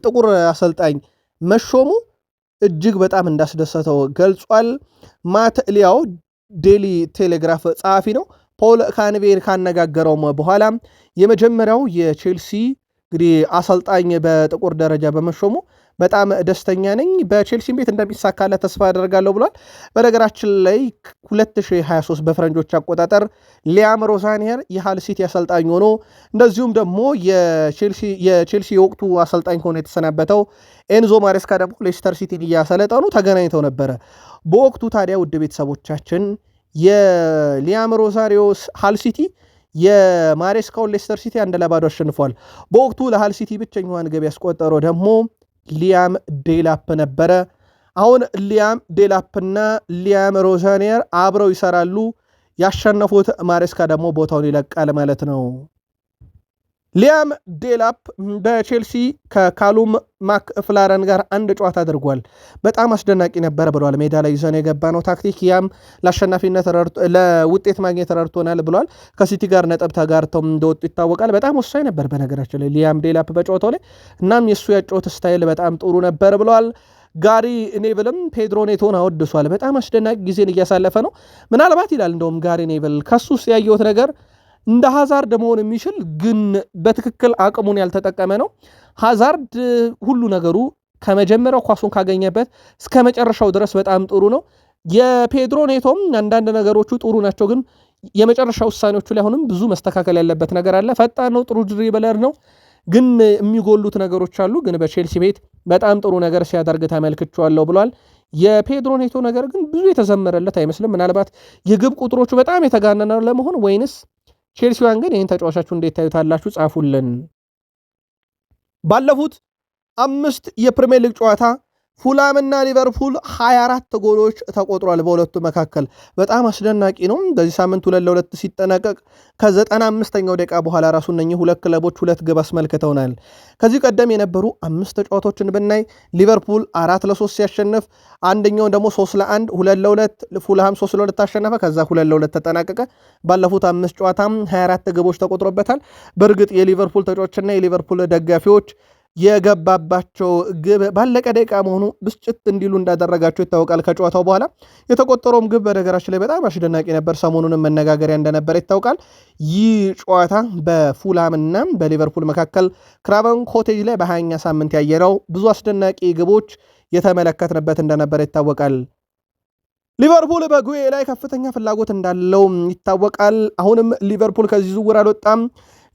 ጥቁር አሰልጣኝ መሾሙ እጅግ በጣም እንዳስደሰተው ገልጿል። ማት ሊያው ዴሊ ቴሌግራፍ ጸሐፊ ነው። ፖል ካንቬር ካነጋገረውም በኋላ የመጀመሪያው የቼልሲ እንግዲህ አሰልጣኝ በጥቁር ደረጃ በመሾሙ በጣም ደስተኛ ነኝ፣ በቼልሲ ቤት እንደሚሳካለት ተስፋ አደርጋለሁ ብሏል። በነገራችን ላይ 2023 በፈረንጆች አቆጣጠር ሊያም ሮዛኒየር የሃል ሲቲ አሰልጣኝ ሆኖ እንደዚሁም ደግሞ የቼልሲ የወቅቱ አሰልጣኝ ሆኖ የተሰናበተው ኤንዞ ማሬስካ ደግሞ ሌስተር ሲቲን እያሰለጠኑ ተገናኝተው ነበረ። በወቅቱ ታዲያ ውድ ቤተሰቦቻችን የሊያም ሮዛሪዮስ ሃል ሲቲ የማሬስካውን ሌስተር ሲቲ 1-0 አሸንፏል። በወቅቱ ለሃል ሲቲ ብቸኛዋን ገብ ያስቆጠረው ደግሞ ሊያም ዴላፕ ነበረ። አሁን ሊያም ዴላፕና ሊያም ሮዛኒየር አብረው ይሰራሉ። ያሸነፉት ማሬስካ ደግሞ ቦታውን ይለቃል ማለት ነው። ሊያም ዴላፕ በቼልሲ ከካሉም ማክፍላረን ጋር አንድ ጨዋታ አድርጓል። በጣም አስደናቂ ነበር ብሏል። ሜዳ ላይ ይዘን የገባ ነው ታክቲክ ያም ለአሸናፊነት ለውጤት ማግኘት ረድቶናል ብሏል። ከሲቲ ጋር ነጥብ ተጋርተው እንደወጡ ይታወቃል። በጣም ወሳኝ ነበር በነገራችን ላይ ሊያም ዴላፕ በጨዋታው ላይ። እናም የእሱ ያጨዋወት ስታይል በጣም ጥሩ ነበር ብሏል። ጋሪ ኔቭልም ፔድሮ ኔቶን አወድሷል። በጣም አስደናቂ ጊዜን እያሳለፈ ነው። ምናልባት ይላል እንደውም ጋሪ ኔቭል ከሱ ውስጥ ያየሁት ነገር እንደ ሃዛርድ መሆን የሚችል ግን በትክክል አቅሙን ያልተጠቀመ ነው። ሃዛርድ ሁሉ ነገሩ ከመጀመሪያው ኳሱን ካገኘበት እስከ መጨረሻው ድረስ በጣም ጥሩ ነው። የፔድሮ ኔቶም አንዳንድ ነገሮቹ ጥሩ ናቸው፣ ግን የመጨረሻ ውሳኔዎቹ ላይ አሁንም ብዙ መስተካከል ያለበት ነገር አለ። ፈጣን ነው፣ ጥሩ ድሪብለር ነው፣ ግን የሚጎሉት ነገሮች አሉ። ግን በቼልሲ ቤት በጣም ጥሩ ነገር ሲያደርግ ተመልክቼዋለሁ ብሏል። የፔድሮ ኔቶ ነገር ግን ብዙ የተዘመረለት አይመስልም። ምናልባት የግብ ቁጥሮቹ በጣም የተጋነነ ለመሆን ወይንስ ቼልሲዋን ግን ይህን ተጫዋቻችሁ እንዴት ታዩታላችሁ? ጻፉልን። ባለፉት 5 የፕሪሚየር ሊግ ጨዋታ ፉላምና ሊቨርፑል 24 ጎሎች ተቆጥሯል በሁለቱ መካከል። በጣም አስደናቂ ነው። በዚህ ሳምንት 2-2 ሲጠናቀቅ ከ95ኛው ደቂቃ በኋላ ራሱ እነኚህ ሁለት ክለቦች 2 ግብ አስመልክተውናል። ከዚህ ቀደም የነበሩ 5 ጨዋታዎችን ብናይ ሊቨርፑል 4-3 ሲያሸንፍ፣ አንደኛውን ደግሞ 3-1 2-2 ፉልሃም 3-2 አሸነፈ። ከዛ 2-2 ተጠናቀቀ። ባለፉት 5 ጨዋታም 24 ግቦች ተቆጥሮበታል። በእርግጥ የሊቨርፑል ተጫዋቾችና የሊቨርፑል ደጋፊዎች የገባባቸው ግብ ባለቀ ደቂቃ መሆኑ ብስጭት እንዲሉ እንዳደረጋቸው ይታወቃል። ከጨዋታው በኋላ የተቆጠረውም ግብ በነገራችን ላይ በጣም አስደናቂ ነበር። ሰሞኑንም መነጋገሪያ እንደነበረ ይታወቃል። ይህ ጨዋታ በፉላምና በሊቨርፑል መካከል ክራቨን ኮቴጅ ላይ በ20ኛ ሳምንት ያየነው ብዙ አስደናቂ ግቦች የተመለከትንበት እንደነበረ ይታወቃል። ሊቨርፑል በጉዌ ላይ ከፍተኛ ፍላጎት እንዳለው ይታወቃል። አሁንም ሊቨርፑል ከዚህ ዝውውር አልወጣም።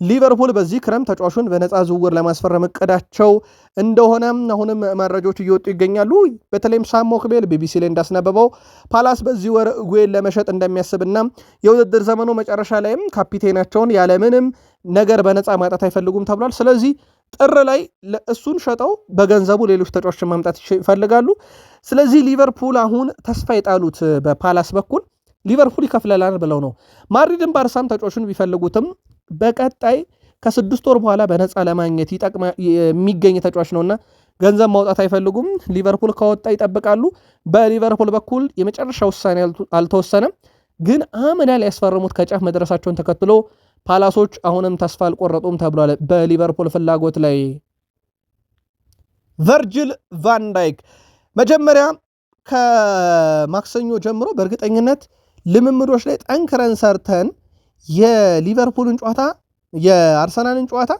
ሊቨርፑል በዚህ ክረምት ተጫዋቹን በነፃ ዝውውር ለማስፈረም እቅዳቸው እንደሆነ አሁንም መረጃዎች እየወጡ ይገኛሉ። በተለይም ሳም ሞክቤል ቢቢሲ ላይ እንዳስነበበው ፓላስ በዚህ ወር ጉዌን ለመሸጥ እንደሚያስብና የውድድር ዘመኑ መጨረሻ ላይም ካፒቴናቸውን ያለምንም ነገር በነፃ ማጣት አይፈልጉም ተብሏል። ስለዚህ ጥር ላይ እሱን ሸጠው በገንዘቡ ሌሎች ተጫዋቾችን ማምጣት ይፈልጋሉ። ስለዚህ ሊቨርፑል አሁን ተስፋ የጣሉት በፓላስ በኩል ሊቨርፑል ይከፍለላል ብለው ነው። ማድሪድን ባርሳም ተጫዋቹን ቢፈልጉትም በቀጣይ ከ6 ወር በኋላ በነፃ ለማግኘት የሚገኝ ተጫዋች ነውና ገንዘብ ማውጣት አይፈልጉም። ሊቨርፑል ከወጣ ይጠብቃሉ። በሊቨርፑል በኩል የመጨረሻ ውሳኔ አልተወሰነም፣ ግን አምና ላይ ያስፈረሙት ከጫፍ መድረሳቸውን ተከትሎ ፓላሶች አሁንም ተስፋ አልቆረጡም ተብሏል በሊቨርፑል ፍላጎት ላይ። ቨርጅል ቫንዳይክ መጀመሪያ ከማክሰኞ ጀምሮ በእርግጠኝነት ልምምዶች ላይ ጠንክረን ሰርተን የሊቨርፑልን ጨዋታ የአርሰናልን ጨዋታ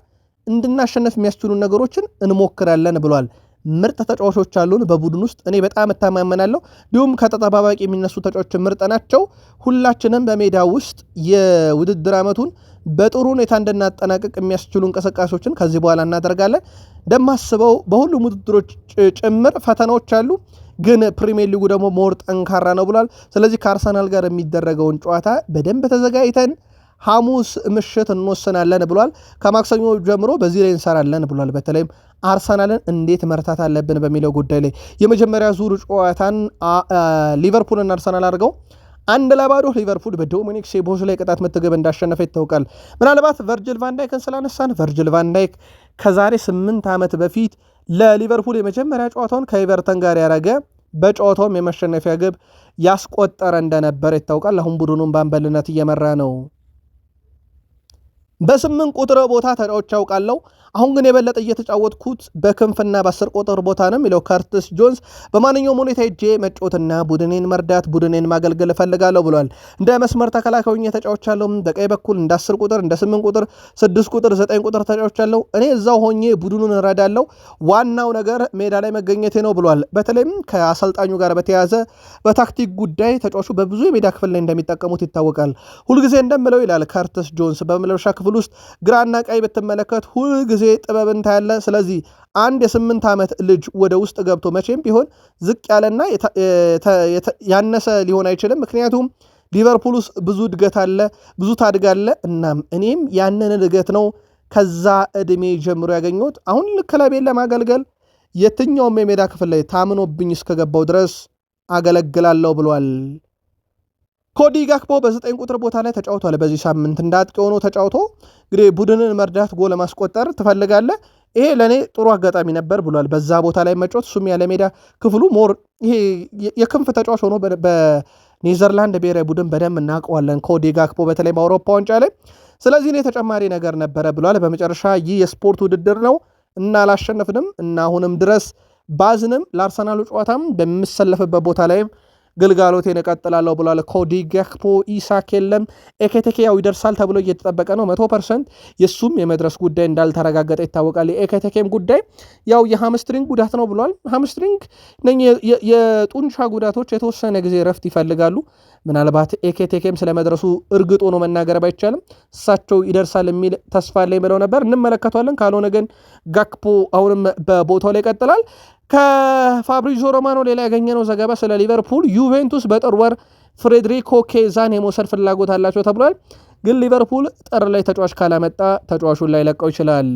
እንድናሸነፍ የሚያስችሉ ነገሮችን እንሞክራለን ብሏል። ምርጥ ተጫዋቾች አሉን በቡድን ውስጥ እኔ በጣም እተማመናለሁ። እንዲሁም ከተጠባባቂ የሚነሱ ተጫዋቾች ምርጥ ናቸው። ሁላችንም በሜዳ ውስጥ የውድድር ዓመቱን በጥሩ ሁኔታ እንድናጠናቀቅ የሚያስችሉ እንቅስቃሴዎችን ከዚህ በኋላ እናደርጋለን። እንደማስበው በሁሉም ውድድሮች ጭምር ፈተናዎች አሉ፣ ግን ፕሪሚየር ሊጉ ደግሞ ሞር ጠንካራ ነው ብሏል። ስለዚህ ከአርሰናል ጋር የሚደረገውን ጨዋታ በደንብ ተዘጋጅተን ሐሙስ ምሽት እንወስናለን ብሏል። ከማክሰኞ ጀምሮ በዚህ ላይ እንሰራለን ብሏል። በተለይም አርሰናልን እንዴት መርታት አለብን በሚለው ጉዳይ ላይ የመጀመሪያ ዙር ጨዋታን ሊቨርፑልን አርሰናል አድርገው 1-0 ሊቨርፑል በዶሚኒክ ሴቦዝ ላይ ቅጣት ምት ግብ እንዳሸነፈ ይታወቃል። ምናልባት ቨርጅል ቫንዳይክን ስላነሳን ቨርጅል ቫንዳይክ ከዛሬ 8 ዓመት በፊት ለሊቨርፑል የመጀመሪያ ጨዋታውን ከኤቨርተን ጋር ያረገ በጨዋታውም የመሸነፊያ ግብ ያስቆጠረ እንደነበረ ይታወቃል። አሁን ቡድኑን በአምበልነት እየመራ ነው። በ8 ቁጥር ቦታ ተጫውቼ አውቃለሁ። አሁን ግን የበለጠ እየተጫወትኩት በክንፍና በ10 ቁጥር ቦታ ነው የሚለው ከርቲስ ጆንስ በማንኛውም ሁኔታ ሄጄ መጫወትና ቡድኔን መርዳት ቡድኔን ማገልገል እፈልጋለሁ ብሏል። እንደ መስመር ተከላካይ ሆኜ ተጫውቻለሁ። በቀኝ በኩል እንደ 10 ቁጥር እንደ 8 ቁጥር 6 ቁጥር 9 ቁጥር ተጫውቻለሁ። እኔ እዛው ሆኜ ቡድኑን እረዳለሁ። ዋናው ነገር ሜዳ ላይ መገኘቴ ነው ብሏል። በተለይም ከአሰልጣኙ ጋር በተያያዘ በታክቲክ ጉዳይ ተጫዋቹ በብዙ የሜዳ ክፍል ላይ እንደሚጠቀሙት ይታወቃል። ሁልጊዜ እንደምለው ይላል ከርቲስ ጆንስ በመልበሻ ክፍል ውስጥ ግራና ቀኝ ብትመለከት ሁልጊዜ ጥበብን ታያለ። ስለዚህ አንድ የ8 ዓመት ልጅ ወደ ውስጥ ገብቶ መቼም ቢሆን ዝቅ ያለና ያነሰ ሊሆን አይችልም። ምክንያቱም ሊቨርፑል ውስጥ ብዙ እድገት አለ፣ ብዙ ታድጋለ። እናም እኔም ያንን እድገት ነው ከዛ እድሜ ጀምሮ ያገኘሁት። አሁን ክለቤን ለማገልገል የትኛውም የሜዳ ክፍል ላይ ታምኖብኝ እስከገባው ድረስ አገለግላለሁ ብሏል። ኮዲ ጋክፖ በ9 ቁጥር ቦታ ላይ ተጫውቷል። በዚህ ሳምንት እንደ አጥቂ ሆኖ ተጫውቶ እንግዲህ ቡድንን መርዳት ጎል ማስቆጠር ትፈልጋለህ፣ ይሄ ለእኔ ጥሩ አጋጣሚ ነበር ብሏል። በዛ ቦታ ላይ መጫወት እሱም ያለ ሜዳ ክፍሉ ሞር ይሄ የክንፍ ተጫዋች ሆኖ በኔዘርላንድ ብሔራዊ ቡድን በደንብ እናውቀዋለን ኮዲ ጋክፖ በተለይ በአውሮፓ ዋንጫ ላይ። ስለዚህ እኔ ተጨማሪ ነገር ነበረ ብሏል። በመጨረሻ ይህ የስፖርት ውድድር ነው እና አላሸነፍንም እና አሁንም ድረስ ባዝንም ለአርሰናሉ ጨዋታም በምሰለፍበት ቦታ ላይም ግልጋሎቴን እቀጥላለሁ ብሏል። ኮዲ ጋክፖ ኢሳክ የለም። ኤኬቴኬ ያው ይደርሳል ተብሎ እየተጠበቀ ነው። 100% የሱም የመድረስ ጉዳይ እንዳልተረጋገጠ ይታወቃል። የኤኬቴኬም ጉዳይ ያው የሃምስትሪንግ ጉዳት ነው ብሏል። ሃምስትሪንግ የጡንቻ ጉዳቶች የተወሰነ ጊዜ ረፍት ይፈልጋሉ። ምናልባት ኤኬቴኬም ስለመድረሱ እርግጥ ሆኖ መናገር ባይቻልም እሳቸው ይደርሳል የሚል ተስፋ ላይ ብለው ነበር። እንመለከቷለን። ካልሆነ ግን ጋክፖ አሁንም በቦታው ላይ ይቀጥላል። ከፋብሪዞ ሮማኖ ሌላ ያገኘነው ዘገባ ስለ ሊቨርፑል ዩቬንቱስ በጥር ወር ፍሬድሪኮ ኬዛን የመውሰድ ፍላጎት አላቸው ተብሏል። ግን ሊቨርፑል ጥር ላይ ተጫዋች ካላመጣ ተጫዋቹን ላይ ለቀው ይችላል።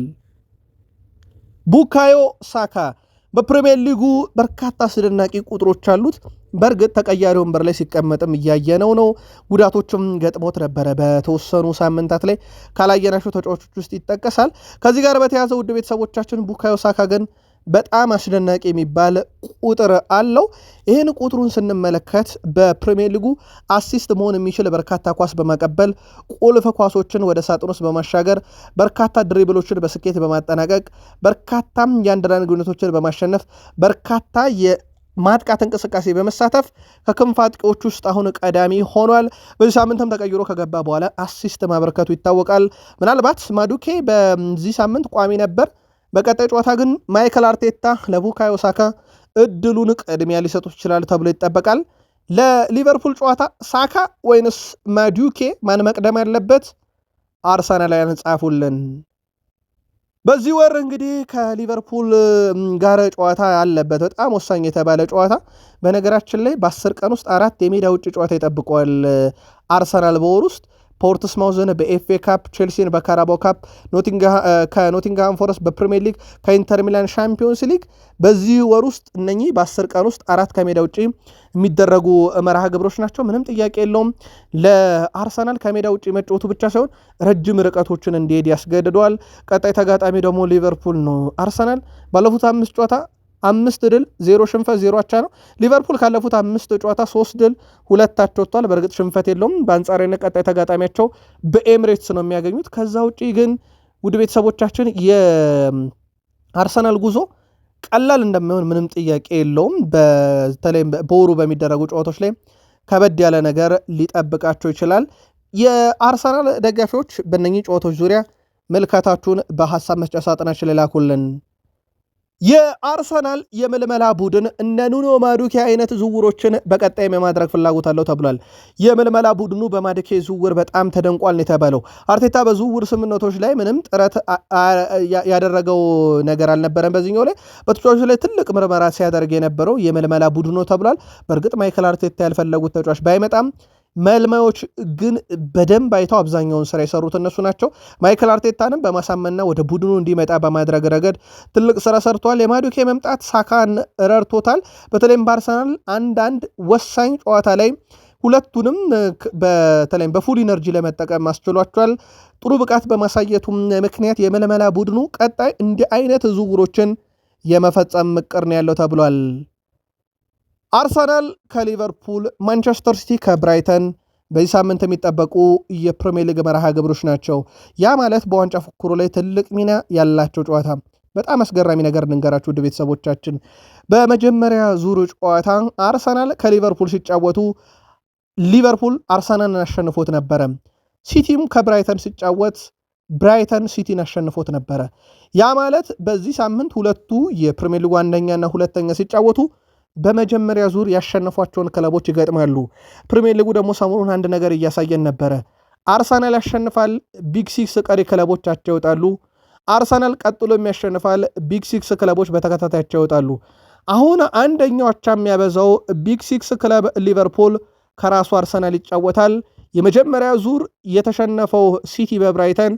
ቡካዮ ሳካ በፕሪሚየር ሊጉ በርካታ አስደናቂ ቁጥሮች አሉት። በእርግጥ ተቀያሪ ወንበር ላይ ሲቀመጥም እያየነው ነው። ጉዳቶችም ገጥሞት ነበረ በተወሰኑ ሳምንታት ላይ ካላየናቸው ተጫዋቾች ውስጥ ይጠቀሳል። ከዚህ ጋር በተያያዘ ውድ ቤተሰቦቻችን ቡካዮ ሳካ ግን በጣም አስደናቂ የሚባል ቁጥር አለው። ይህን ቁጥሩን ስንመለከት በፕሪሚየር ሊጉ አሲስት መሆን የሚችል በርካታ ኳስ በማቀበል ቁልፍ ኳሶችን ወደ ሳጥን ውስጥ በማሻገር በርካታ ድሪብሎችን በስኬት በማጠናቀቅ በርካታም የአንድ ለአንድ ግንኙነቶችን በማሸነፍ በርካታ የማጥቃት እንቅስቃሴ በመሳተፍ ከክንፍ አጥቂዎች ውስጥ አሁን ቀዳሚ ሆኗል። በዚህ ሳምንትም ተቀይሮ ከገባ በኋላ አሲስት ማበርከቱ ይታወቃል። ምናልባት ማዱኬ በዚህ ሳምንት ቋሚ ነበር። በቀጣይ ጨዋታ ግን ማይክል አርቴታ ለቡካዮ ሳካ እድሉን ቅድሚያ ሊሰጡት ይችላል ተብሎ ይጠበቃል። ለሊቨርፑል ጨዋታ ሳካ ወይንስ ማዱኬ ማን መቅደም ያለበት? አርሰናላውያን ጻፉልን። በዚህ ወር እንግዲህ ከሊቨርፑል ጋር ጨዋታ ያለበት በጣም ወሳኝ የተባለ ጨዋታ፣ በነገራችን ላይ በ10 ቀን ውስጥ 4 የሜዳ ውጭ ጨዋታ ይጠብቀዋል አርሰናል በወር ውስጥ ፖርትስማውዝን በኤፍኤ ካፕ፣ ቼልሲን በካራባው ካፕ፣ ከኖቲንግሃም ፎረስት በፕሪሚየር ሊግ፣ ከኢንተር ሚላን ሻምፒዮንስ ሊግ። በዚህ ወር ውስጥ እነኚህ በ10 ቀን ውስጥ 4 ከሜዳ ውጭ የሚደረጉ መርሃ ግብሮች ናቸው። ምንም ጥያቄ የለውም። ለአርሰናል ከሜዳ ውጭ መጫወቱ ብቻ ሳይሆን ረጅም ርቀቶችን እንዲሄድ ያስገድደዋል። ቀጣይ ተጋጣሚ ደግሞ ሊቨርፑል ነው። አርሰናል ባለፉት 5 ጨዋታ 5 ድል 0 ሽንፈት 0 አቻ ነው። ሊቨርፑል ካለፉት 5 ጨዋታ 3 ድል 2 አቻ ወጥቷል። በእርግጥ ሽንፈት የለውም። በአንጻራዊነት ቀጣይ ተጋጣሚያቸው በኤምሬትስ ነው የሚያገኙት። ከዛ ውጪ ግን ውድ ቤተሰቦቻችን የአርሰናል ጉዞ ቀላል እንደማይሆን ምንም ጥያቄ የለውም። በተለይም በወሩ በሚደረጉ ጨዋታዎች ላይ ከበድ ያለ ነገር ሊጠብቃቸው ይችላል። የአርሰናል ደጋፊዎች በእነኚህ ጨዋታዎች ዙሪያ መልካታችሁን በሐሳብ መስጫ ሳጥናችን ላይ ላኩልን። የአርሰናል የምልመላ ቡድን እነ ኑኖ ማዱኬ አይነት ዝውውሮችን በቀጣይም የማድረግ ፍላጎት አለው ተብሏል። የምልመላ ቡድኑ በማዱኬ ዝውውር በጣም ተደንቋል ነው የተባለው። አርቴታ በዝውውር ስምምነቶች ላይ ምንም ጥረት ያደረገው ነገር አልነበረም። በዚህኛው ላይ በተጫዋቾች ላይ ትልቅ ምርመራ ሲያደርግ የነበረው የምልመላ ቡድኑ ተብሏል። በእርግጥ ማይክል አርቴታ ያልፈለጉት ተጫዋች ባይመጣም መልማዮች ግን በደንብ አይተው አብዛኛውን ስራ የሰሩት እነሱ ናቸው። ማይክል አርቴታንም በማሳመንና ወደ ቡድኑ እንዲመጣ በማድረግ ረገድ ትልቅ ስራ ሰርተዋል። የማዱኬ መምጣት ሳካን ረድቶታል። በተለይም በአርሰናል አንዳንድ ወሳኝ ጨዋታ ላይ ሁለቱንም በተለይም በፉል ኢነርጂ ለመጠቀም አስችሏቸዋል። ጥሩ ብቃት በማሳየቱም ምክንያት የመለመላ ቡድኑ ቀጣይ እንዲህ አይነት ዝውውሮችን የመፈጸም ምቅር ነው ያለው ተብሏል። አርሰናል ከሊቨርፑል፣ ማንቸስተር ሲቲ ከብራይተን፣ በዚህ ሳምንት የሚጠበቁ የፕሪሚየር ሊግ መርሃ ግብሮች ናቸው። ያ ማለት በዋንጫ ፉክክሩ ላይ ትልቅ ሚና ያላቸው ጨዋታ። በጣም አስገራሚ ነገር እንንገራችሁ ውድ ቤተሰቦቻችን። በመጀመሪያ ዙር ጨዋታ አርሰናል ከሊቨርፑል ሲጫወቱ ሊቨርፑል አርሰናልን አሸንፎት ነበረ። ሲቲም ከብራይተን ሲጫወት ብራይተን ሲቲን አሸንፎት ነበረ። ያ ማለት በዚህ ሳምንት ሁለቱ የፕሪሚየር ሊጉ አንደኛና ሁለተኛ ሲጫወቱ በመጀመሪያ ዙር ያሸነፏቸውን ክለቦች ይገጥማሉ። ፕሪሚየር ሊጉ ደግሞ ሰሞኑን አንድ ነገር እያሳየን ነበረ። አርሰናል ያሸንፋል፣ ቢግ ሲክስ ቀሪ ክለቦቻቸው ይወጣሉ። አርሰናል ቀጥሎ የሚያሸንፋል፣ ቢግ ሲክስ ክለቦች በተከታታያቸው ይወጣሉ። አሁን አንደኛው አቻ የሚያበዛው ቢግ ሲክስ ክለብ ሊቨርፑል ከራሱ አርሰናል ይጫወታል። የመጀመሪያ ዙር የተሸነፈው ሲቲ በብራይተን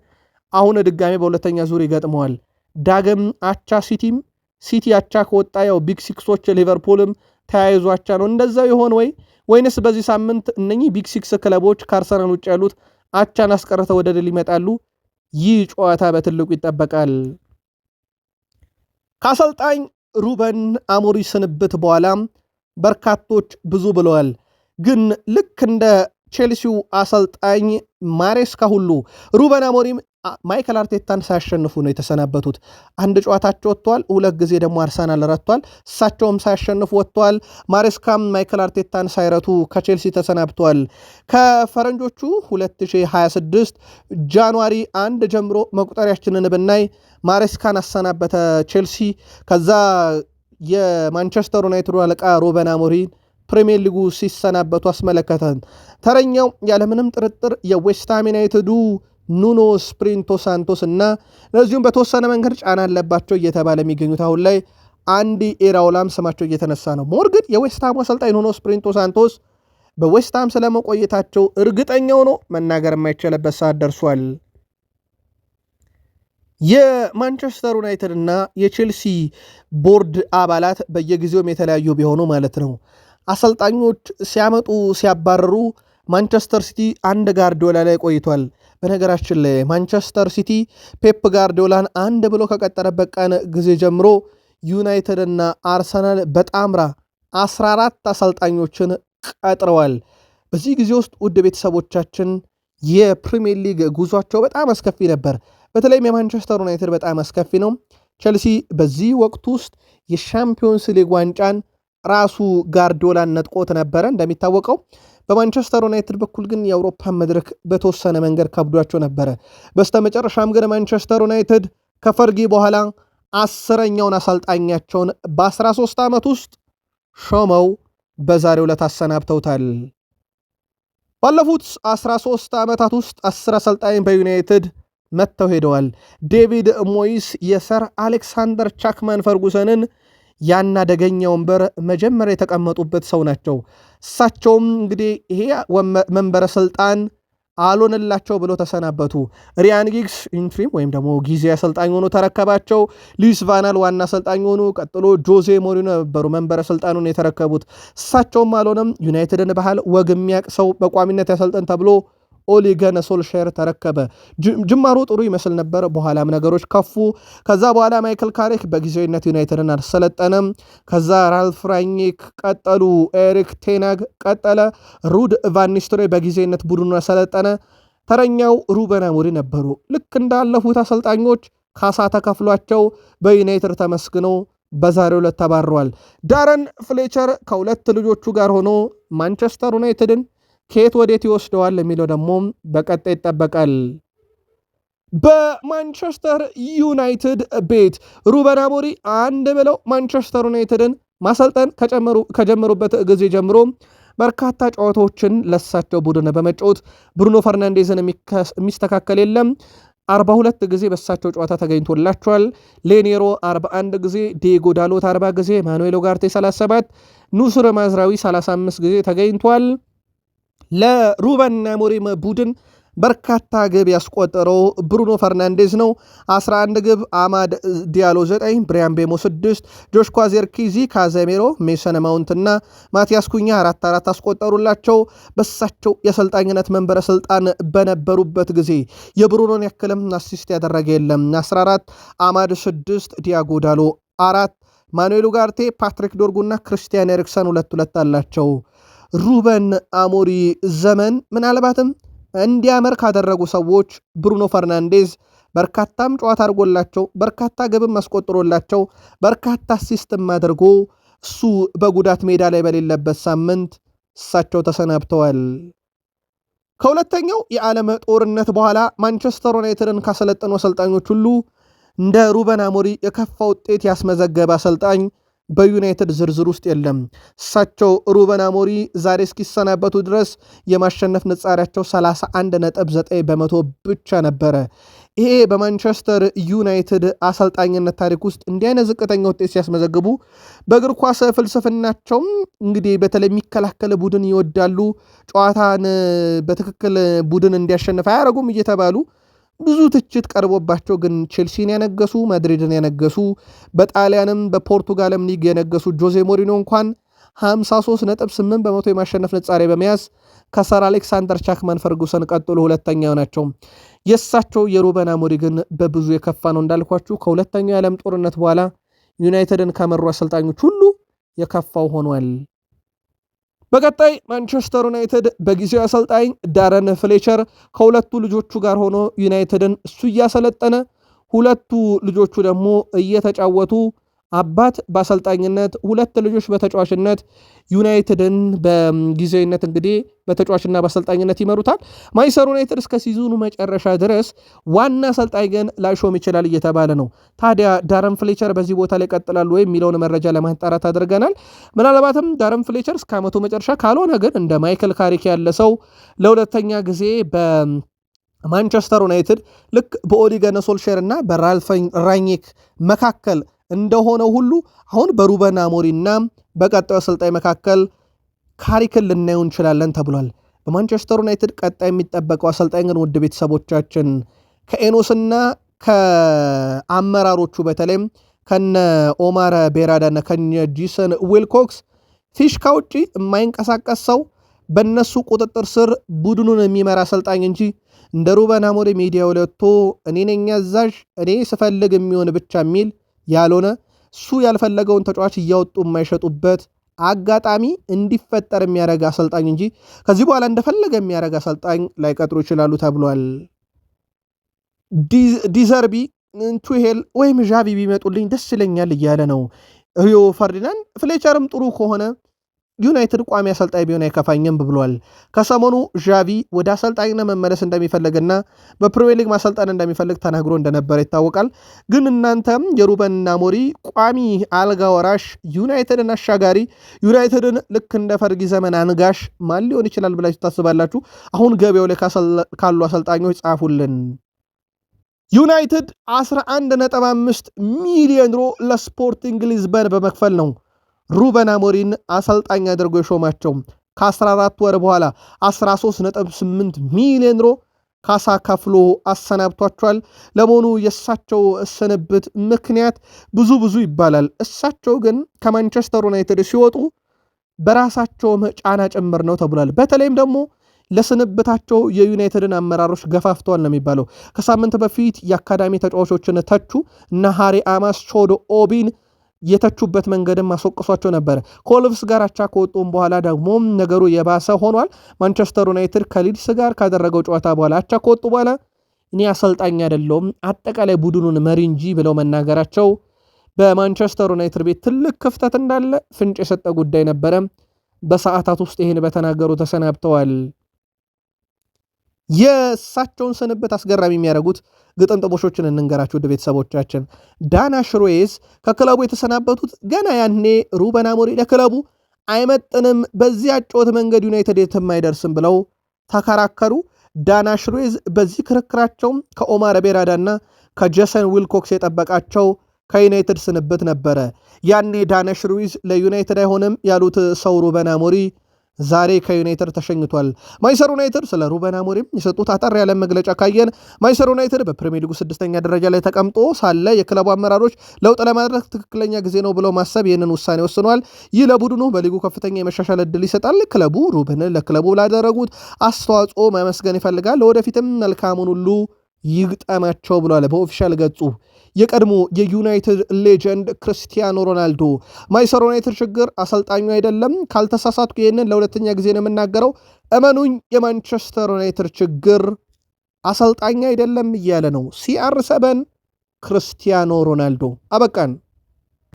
አሁን ድጋሜ በሁለተኛ ዙር ይገጥመዋል። ዳግም አቻ ሲቲ አቻ ከወጣ ያው ቢግ ሲክሶች ሊቨርፑልም ተያይዞ አቻ ነው። እንደዛው ይሆን ወይንስ በዚህ ሳምንት እነኚህ ቢግ ሲክስ ክለቦች ከአርሰናል ውጭ ያሉት አቻን አስቀርተው ወደ ድል ይመጣሉ? ይህ ጨዋታ በትልቁ ይጠበቃል። ከአሰልጣኝ ሩበን አሞሪም ስንብት በኋላ በርካቶች ብዙ ብለዋል። ግን ልክ እንደ ቼልሲው አሰልጣኝ ማሬስካ ሁሉ ሩበን አሞሪም ማይከል አርቴታን ሳያሸንፉ ነው የተሰናበቱት። አንድ ጨዋታቸው ወጥተዋል፣ ሁለት ጊዜ ደግሞ አርሰናል ረቷል። እሳቸውም ሳያሸንፉ ወጥተዋል። ማሬስካም ማይከል አርቴታን ሳይረቱ ከቼልሲ ተሰናብተዋል። ከፈረንጆቹ 2026 ጃንዋሪ 1 ጀምሮ መቁጠሪያችንን ብናይ ማሬስካን አሰናበተ ቼልሲ። ከዛ የማንቸስተር ዩናይትዱ አለቃ ሩበን አሞሪም ፕሪሚየር ሊጉ ሲሰናበቱ አስመለከተን። ተረኛው ያለምንም ጥርጥር የዌስትሃም ዩናይትዱ ኑኖ ስፕሪንቶ ሳንቶስ እና ለዚሁም በተወሰነ መንገድ ጫና አለባቸው እየተባለ የሚገኙት አሁን ላይ አንዲ ኢራኦላም ስማቸው እየተነሳ ነው። ሞርግን የዌስትሃም አሰልጣኝ ኑኖ ስፕሪንቶ ሳንቶስ በዌስትሃም ስለመቆየታቸው እርግጠኛው ነው መናገር የማይቻልበት ሰዓት ደርሷል። የማንቸስተር ዩናይትድ እና የቼልሲ ቦርድ አባላት በየጊዜውም የተለያዩ ቢሆኑ ማለት ነው አሰልጣኞች ሲያመጡ ሲያባረሩ ማንቸስተር ሲቲ አንድ ጋርዲዮላ ላይ ቆይቷል። በነገራችን ላይ ማንቸስተር ሲቲ ፔፕ ጋርዲዮላን አንድ ብሎ ከቀጠረበት ቀን ጊዜ ጀምሮ ዩናይትድ እና አርሰናል በጣምራ 14 አሰልጣኞችን ቀጥረዋል። በዚህ ጊዜ ውስጥ ውድ ቤተሰቦቻችን የፕሪሚየር ሊግ ጉዟቸው በጣም አስከፊ ነበር። በተለይም የማንቸስተር ዩናይትድ በጣም አስከፊ ነው። ቼልሲ በዚህ ወቅት ውስጥ የሻምፒዮንስ ሊግ ዋንጫን ራሱ ጋርዲዮላን ነጥቆት ነበረ እንደሚታወቀው። በማንቸስተር ዩናይትድ በኩል ግን የአውሮፓ መድረክ በተወሰነ መንገድ ከብዷቸው ነበረ። በስተመጨረሻም ግን ማንቸስተር ዩናይትድ ከፈርጊ በኋላ 10ኛውን አሰልጣኛቸውን በ13 ዓመት ውስጥ ሾመው በዛሬው ዕለት አሰናብተውታል። ባለፉት 13 ዓመታት ውስጥ 10 አሰልጣኝ በዩናይትድ መጥተው ሄደዋል። ዴቪድ ሞይስ የሰር አሌክሳንደር ቻክማን ፈርጉሰንን ያን አደገኛ ወንበር መጀመሪያ የተቀመጡበት ሰው ናቸው። እሳቸውም እንግዲህ ይሄ መንበረ ስልጣን አልሆንላቸው ብሎ ተሰናበቱ። ሪያን ጊግስ ኢንትሪም ወይም ደግሞ ጊዜ አሰልጣኝ ሆኖ ተረከባቸው። ሉዊስ ቫናል ዋና አሰልጣኝ ሆኑ። ቀጥሎ ጆዜ ሞሪኖ ነበሩ መንበረ ስልጣኑን የተረከቡት። እሳቸውም አልሆነም። ዩናይትድን ባህል ወግ የሚያቅ ሰው በቋሚነት ያሰልጠን ተብሎ ኦሊ ገነ ሶልሼር ተረከበ። ጅማሩ ጥሩ ይመስል ነበር፣ በኋላም ነገሮች ከፉ። ከዛ በኋላ ማይክል ካሪክ በጊዜያዊነት ዩናይትድን አልሰለጠነም። ከዛ ራልፍ ራኒክ ቀጠሉ፣ ኤሪክ ቴናግ ቀጠለ፣ ሩድ ቫን ኒስተልሮይ በጊዜያዊነት ቡድኑን አሰለጠነ። ተረኛው ሩበን አሞሪም ነበሩ። ልክ እንዳለፉት አሰልጣኞች ካሳ ተከፍሏቸው በዩናይትድ ተመስግነው በዛሬው ዕለት ተባረዋል። ዳረን ፍሌቸር ከሁለት ልጆቹ ጋር ሆኖ ማንቸስተር ዩናይትድን ከየት ወዴት ይወስደዋል የሚለው ደግሞ በቀጣይ ይጠበቃል። በማንቸስተር ዩናይትድ ቤት ሩበን አሞሪም አንድ ብለው ማንቸስተር ዩናይትድን ማሰልጠን ከጀመሩበት ጊዜ ጀምሮ በርካታ ጨዋታዎችን ለሳቸው ቡድን በመጫወት ብሩኖ ፈርናንዴዝን የሚስተካከል የለም። 42 ጊዜ በሳቸው ጨዋታ ተገኝቶላቸዋል። ሌኔሮ 41 ጊዜ፣ ዲየጎ ዳሎት 40 ጊዜ፣ ማኑኤል ኡጋርቴ 37፣ ኑስር ማዝራዊ 35 ጊዜ ተገኝቷል። ለሩበን አሞሪም ቡድን በርካታ ግብ ያስቆጠረው ብሩኖ ፈርናንዴዝ ነው። 11 ግብ፣ አማድ ዲያሎ 9፣ ብሪያን ቤሞ 6፣ ጆሽኳ ዚርክዚ፣ ካዘሜሮ፣ ሜሰን ማውንት እና ማቲያስ ኩኛ 4 አስቆጠሩላቸው። በሳቸው የአሰልጣኝነት መንበረ ስልጣን በነበሩበት ጊዜ የብሩኖን ያክልም አሲስት ያደረገ የለም። 14፣ አማድ 6፣ ዲያጎ ዳሎ 4፣ ማኑኤል ኡጋርቴ፣ ፓትሪክ ዶርጉና ክርስቲያን ኤሪክሰን 2 አላቸው። ሩበን አሞሪ ዘመን ምናልባትም እንዲያመር ካደረጉ ሰዎች ብሩኖ ፈርናንዴዝ በርካታም ጨዋታ አድርጎላቸው በርካታ ግብም አስቆጥሮላቸው በርካታ አሲስትም አድርጎ እሱ በጉዳት ሜዳ ላይ በሌለበት ሳምንት እሳቸው ተሰናብተዋል። ከሁለተኛው የዓለም ጦርነት በኋላ ማንቸስተር ዩናይትድን ካሰለጠኑ አሰልጣኞች ሁሉ እንደ ሩበን አሞሪ የከፋ ውጤት ያስመዘገበ አሰልጣኝ በዩናይትድ ዝርዝር ውስጥ የለም። እሳቸው ሩበን አሞሪ ዛሬ እስኪሰናበቱ ድረስ የማሸነፍ ንጻሪያቸው 31.9% ብቻ ነበረ። ይሄ በማንቸስተር ዩናይትድ አሰልጣኝነት ታሪክ ውስጥ እንዲህ አይነት ዝቅተኛ ውጤት ሲያስመዘግቡ በእግር ኳስ ፍልስፍናቸውም እንግዲህ በተለይ የሚከላከል ቡድን ይወዳሉ፣ ጨዋታን በትክክል ቡድን እንዲያሸንፍ አያደርጉም እየተባሉ ብዙ ትችት ቀርቦባቸው ግን ቼልሲን ያነገሱ፣ ማድሪድን ያነገሱ፣ በጣሊያንም በፖርቱጋልም ሊግ የነገሱ ጆዜ ሞሪኖ እንኳን 53.8% የማሸነፍ ንጻሬ በመያዝ ከሰር አሌክሳንደር ቻክማን ፈርጉሰን ቀጥሎ ሁለተኛው ናቸው። የእሳቸው የሩበን አሞሪ ግን በብዙ የከፋ ነው። እንዳልኳችሁ ከሁለተኛው የዓለም ጦርነት በኋላ ዩናይትድን ከመሩ አሰልጣኞች ሁሉ የከፋው ሆኗል። በቀጣይ ማንቸስተር ዩናይትድ በጊዜው አሰልጣኝ ዳረን ፍሌቸር ከሁለቱ ልጆቹ ጋር ሆኖ ዩናይትድን እሱ እያሰለጠነ ሁለቱ ልጆቹ ደግሞ እየተጫወቱ አባት በአሰልጣኝነት ሁለት ልጆች በተጫዋችነት ዩናይትድን በጊዜያዊነት እንግዲህ በተጫዋችና በአሰልጣኝነት ይመሩታል። ማንቸስተር ዩናይትድ እስከ ሲዝኑ መጨረሻ ድረስ ዋና አሰልጣኝ ግን ላይሾም ይችላል እየተባለ ነው። ታዲያ ዳረን ፍሌቸር በዚህ ቦታ ላይ ቀጥላሉ ወይ የሚለውን መረጃ ለማጣራት አድርገናል። ምናልባትም ዳረን ፍሌቸር እስከ ዓመቱ መጨረሻ ካልሆነ ግን እንደ ማይክል ካሪክ ያለ ሰው ለሁለተኛ ጊዜ በማንቸስተር ዩናይትድ ልክ በኦሊ ጉናር ሶልሼር እና በራልፍ ራኒክ መካከል እንደሆነው ሁሉ አሁን በሩበን አሞሪና በቀጣዩ አሰልጣኝ መካከል ካሪክን ልናየው እንችላለን ተብሏል። በማንቸስተር ዩናይትድ ቀጣይ የሚጠበቀው አሰልጣኝ ግን ውድ ቤተሰቦቻችን ከኤኖስና ከአመራሮቹ በተለይም ከነ ኦማር ቤራዳና ከነ ጂሰን ዊልኮክስ ፊሽካ ውጪ የማይንቀሳቀስ ሰው በእነሱ ቁጥጥር ስር ቡድኑን የሚመራ አሰልጣኝ እንጂ እንደ ሩበን አሞሪ ሚዲያው ለቶ እኔ ነኝ አዛዥ እኔ ስፈልግ የሚሆን ብቻ የሚል ያልሆነ እሱ ያልፈለገውን ተጫዋች እያወጡ የማይሸጡበት አጋጣሚ እንዲፈጠር የሚያደርግ አሰልጣኝ እንጂ ከዚህ በኋላ እንደፈለገ የሚያደርግ አሰልጣኝ ላይቀጥሩ ይችላሉ ተብሏል። ዲዘርቢ ቱሄል ወይም ዣቪ ቢመጡልኝ ደስ ይለኛል እያለ ነው ሪዮ ፈርዲናንድ። ፍሌቸርም ጥሩ ከሆነ ዩናይትድ ቋሚ አሰልጣኝ ቢሆን አይከፋኝም ብሏል። ከሰሞኑ ዣቪ ወደ አሰልጣኝነት መመለስ እንደሚፈልግና በፕሪሚየር ሊግ ማሰልጠን እንደሚፈልግ ተናግሮ እንደነበረ ይታወቃል። ግን እናንተም የሩበን አሞሪ ቋሚ አልጋ ወራሽ ዩናይትድን አሻጋሪ ዩናይትድን ልክ እንደ ፈርጊ ዘመን አንጋሽ ማን ሊሆን ይችላል ብላችሁ ታስባላችሁ? አሁን ገበያው ላይ ካሉ አሰልጣኞች ጻፉልን። ዩናይትድ 11.5 ሚሊዮን ዩሮ ለስፖርቲንግ ሊዝበን በመክፈል ነው ሩበን አሞሪን አሰልጣኝ አድርጎ የሾማቸው። ከ14 ወር በኋላ 13.8 ሚሊዮን ዩሮ ካሳ ከፍሎ አሰናብቷቸዋል። ለመሆኑ የእሳቸው ስንብት ምክንያት ብዙ ይባላል። እሳቸው ግን ከማንቸስተር ዩናይትድ ሲወጡ በራሳቸውም ጫና ጭምር ነው ተብሏል። በተለይም ደግሞ ለስንብታቸው የዩናይትድን አመራሮች ገፋፍተዋል ነው የሚባለው። ከሳምንት በፊት የአካዳሚ ተጫዋቾችን ተቹ እና ሃሪ አማስ ቾዶ ኦቢን የተቹበት መንገድም አስወቅሷቸው ነበር። ከወልቭስ ጋር አቻ ከወጡም በኋላ ደግሞ ነገሩ የባሰ ሆኗል። ማንቸስተር ዩናይትድ ከሊድስ ጋር ካደረገው ጨዋታ በኋላ አቻ ከወጡ በኋላ እኔ አሰልጣኝ አይደለሁም አጠቃላይ ቡድኑን መሪ እንጂ ብለው መናገራቸው በማንቸስተር ዩናይትድ ቤት ትልቅ ክፍተት እንዳለ ፍንጭ የሰጠ ጉዳይ ነበረ። በሰዓታት ውስጥ ይህን በተናገሩ ተሰናብተዋል። የእሳቸውን ስንብት አስገራሚ የሚያደርጉት ግጥምጥሞሾችን እንንገራችሁ ወደ ቤተሰቦቻችን። ዳና ሽሮዌዝ ከክለቡ የተሰናበቱት ገና ያኔ ሩበን አሞሪ ለክለቡ አይመጥንም፣ በዚህ አጨዋወት መንገድ ዩናይትድ የትም አይደርስም ብለው ተከራከሩ። ዳና ሽሮዌዝ በዚህ ክርክራቸውም ከኦማር ቤራዳና ከጄሰን ዊልኮክስ የጠበቃቸው ከዩናይትድ ስንብት ነበረ። ያኔ ዳና ሽሮዌዝ ለዩናይትድ አይሆንም ያሉት ሰው ሩበን አሞሪ ዛሬ ከዩናይትድ ተሸኝቷል። ማንቸስተር ዩናይትድ ስለ ሩበን አሞሪም የሰጡት አጠር ያለ መግለጫ ካየን ማንቸስተር ዩናይትድ በፕሪሚየር ሊጉ 6ኛ ደረጃ ላይ ተቀምጦ ሳለ የክለቡ አመራሮች ለውጥ ለማድረግ ትክክለኛ ጊዜ ነው ብለው ማሰብ ይህንን ውሳኔ ወስኗል። ይህ ለቡድኑ በሊጉ ከፍተኛ የመሻሻል ዕድል ይሰጣል። ክለቡ ሩበን ለክለቡ ላደረጉት አስተዋጽኦ ማመስገን ይፈልጋል። ለወደፊትም መልካሙን ሁሉ ይግጠማቸው ብሏል በኦፊሻል ገጹ። የቀድሞ የዩናይትድ ሌጀንድ ክርስቲያኖ ሮናልዶ ማንቸስተር ዩናይትድ ችግር አሰልጣኙ አይደለም፣ ካልተሳሳትኩ ይህንን ለሁለተኛ ጊዜ ነው የምናገረው፣ እመኑኝ የማንቸስተር ዩናይትድ ችግር አሰልጣኝ አይደለም እያለ ነው። CR7 ክርስቲያኖ ሮናልዶ። አበቃን።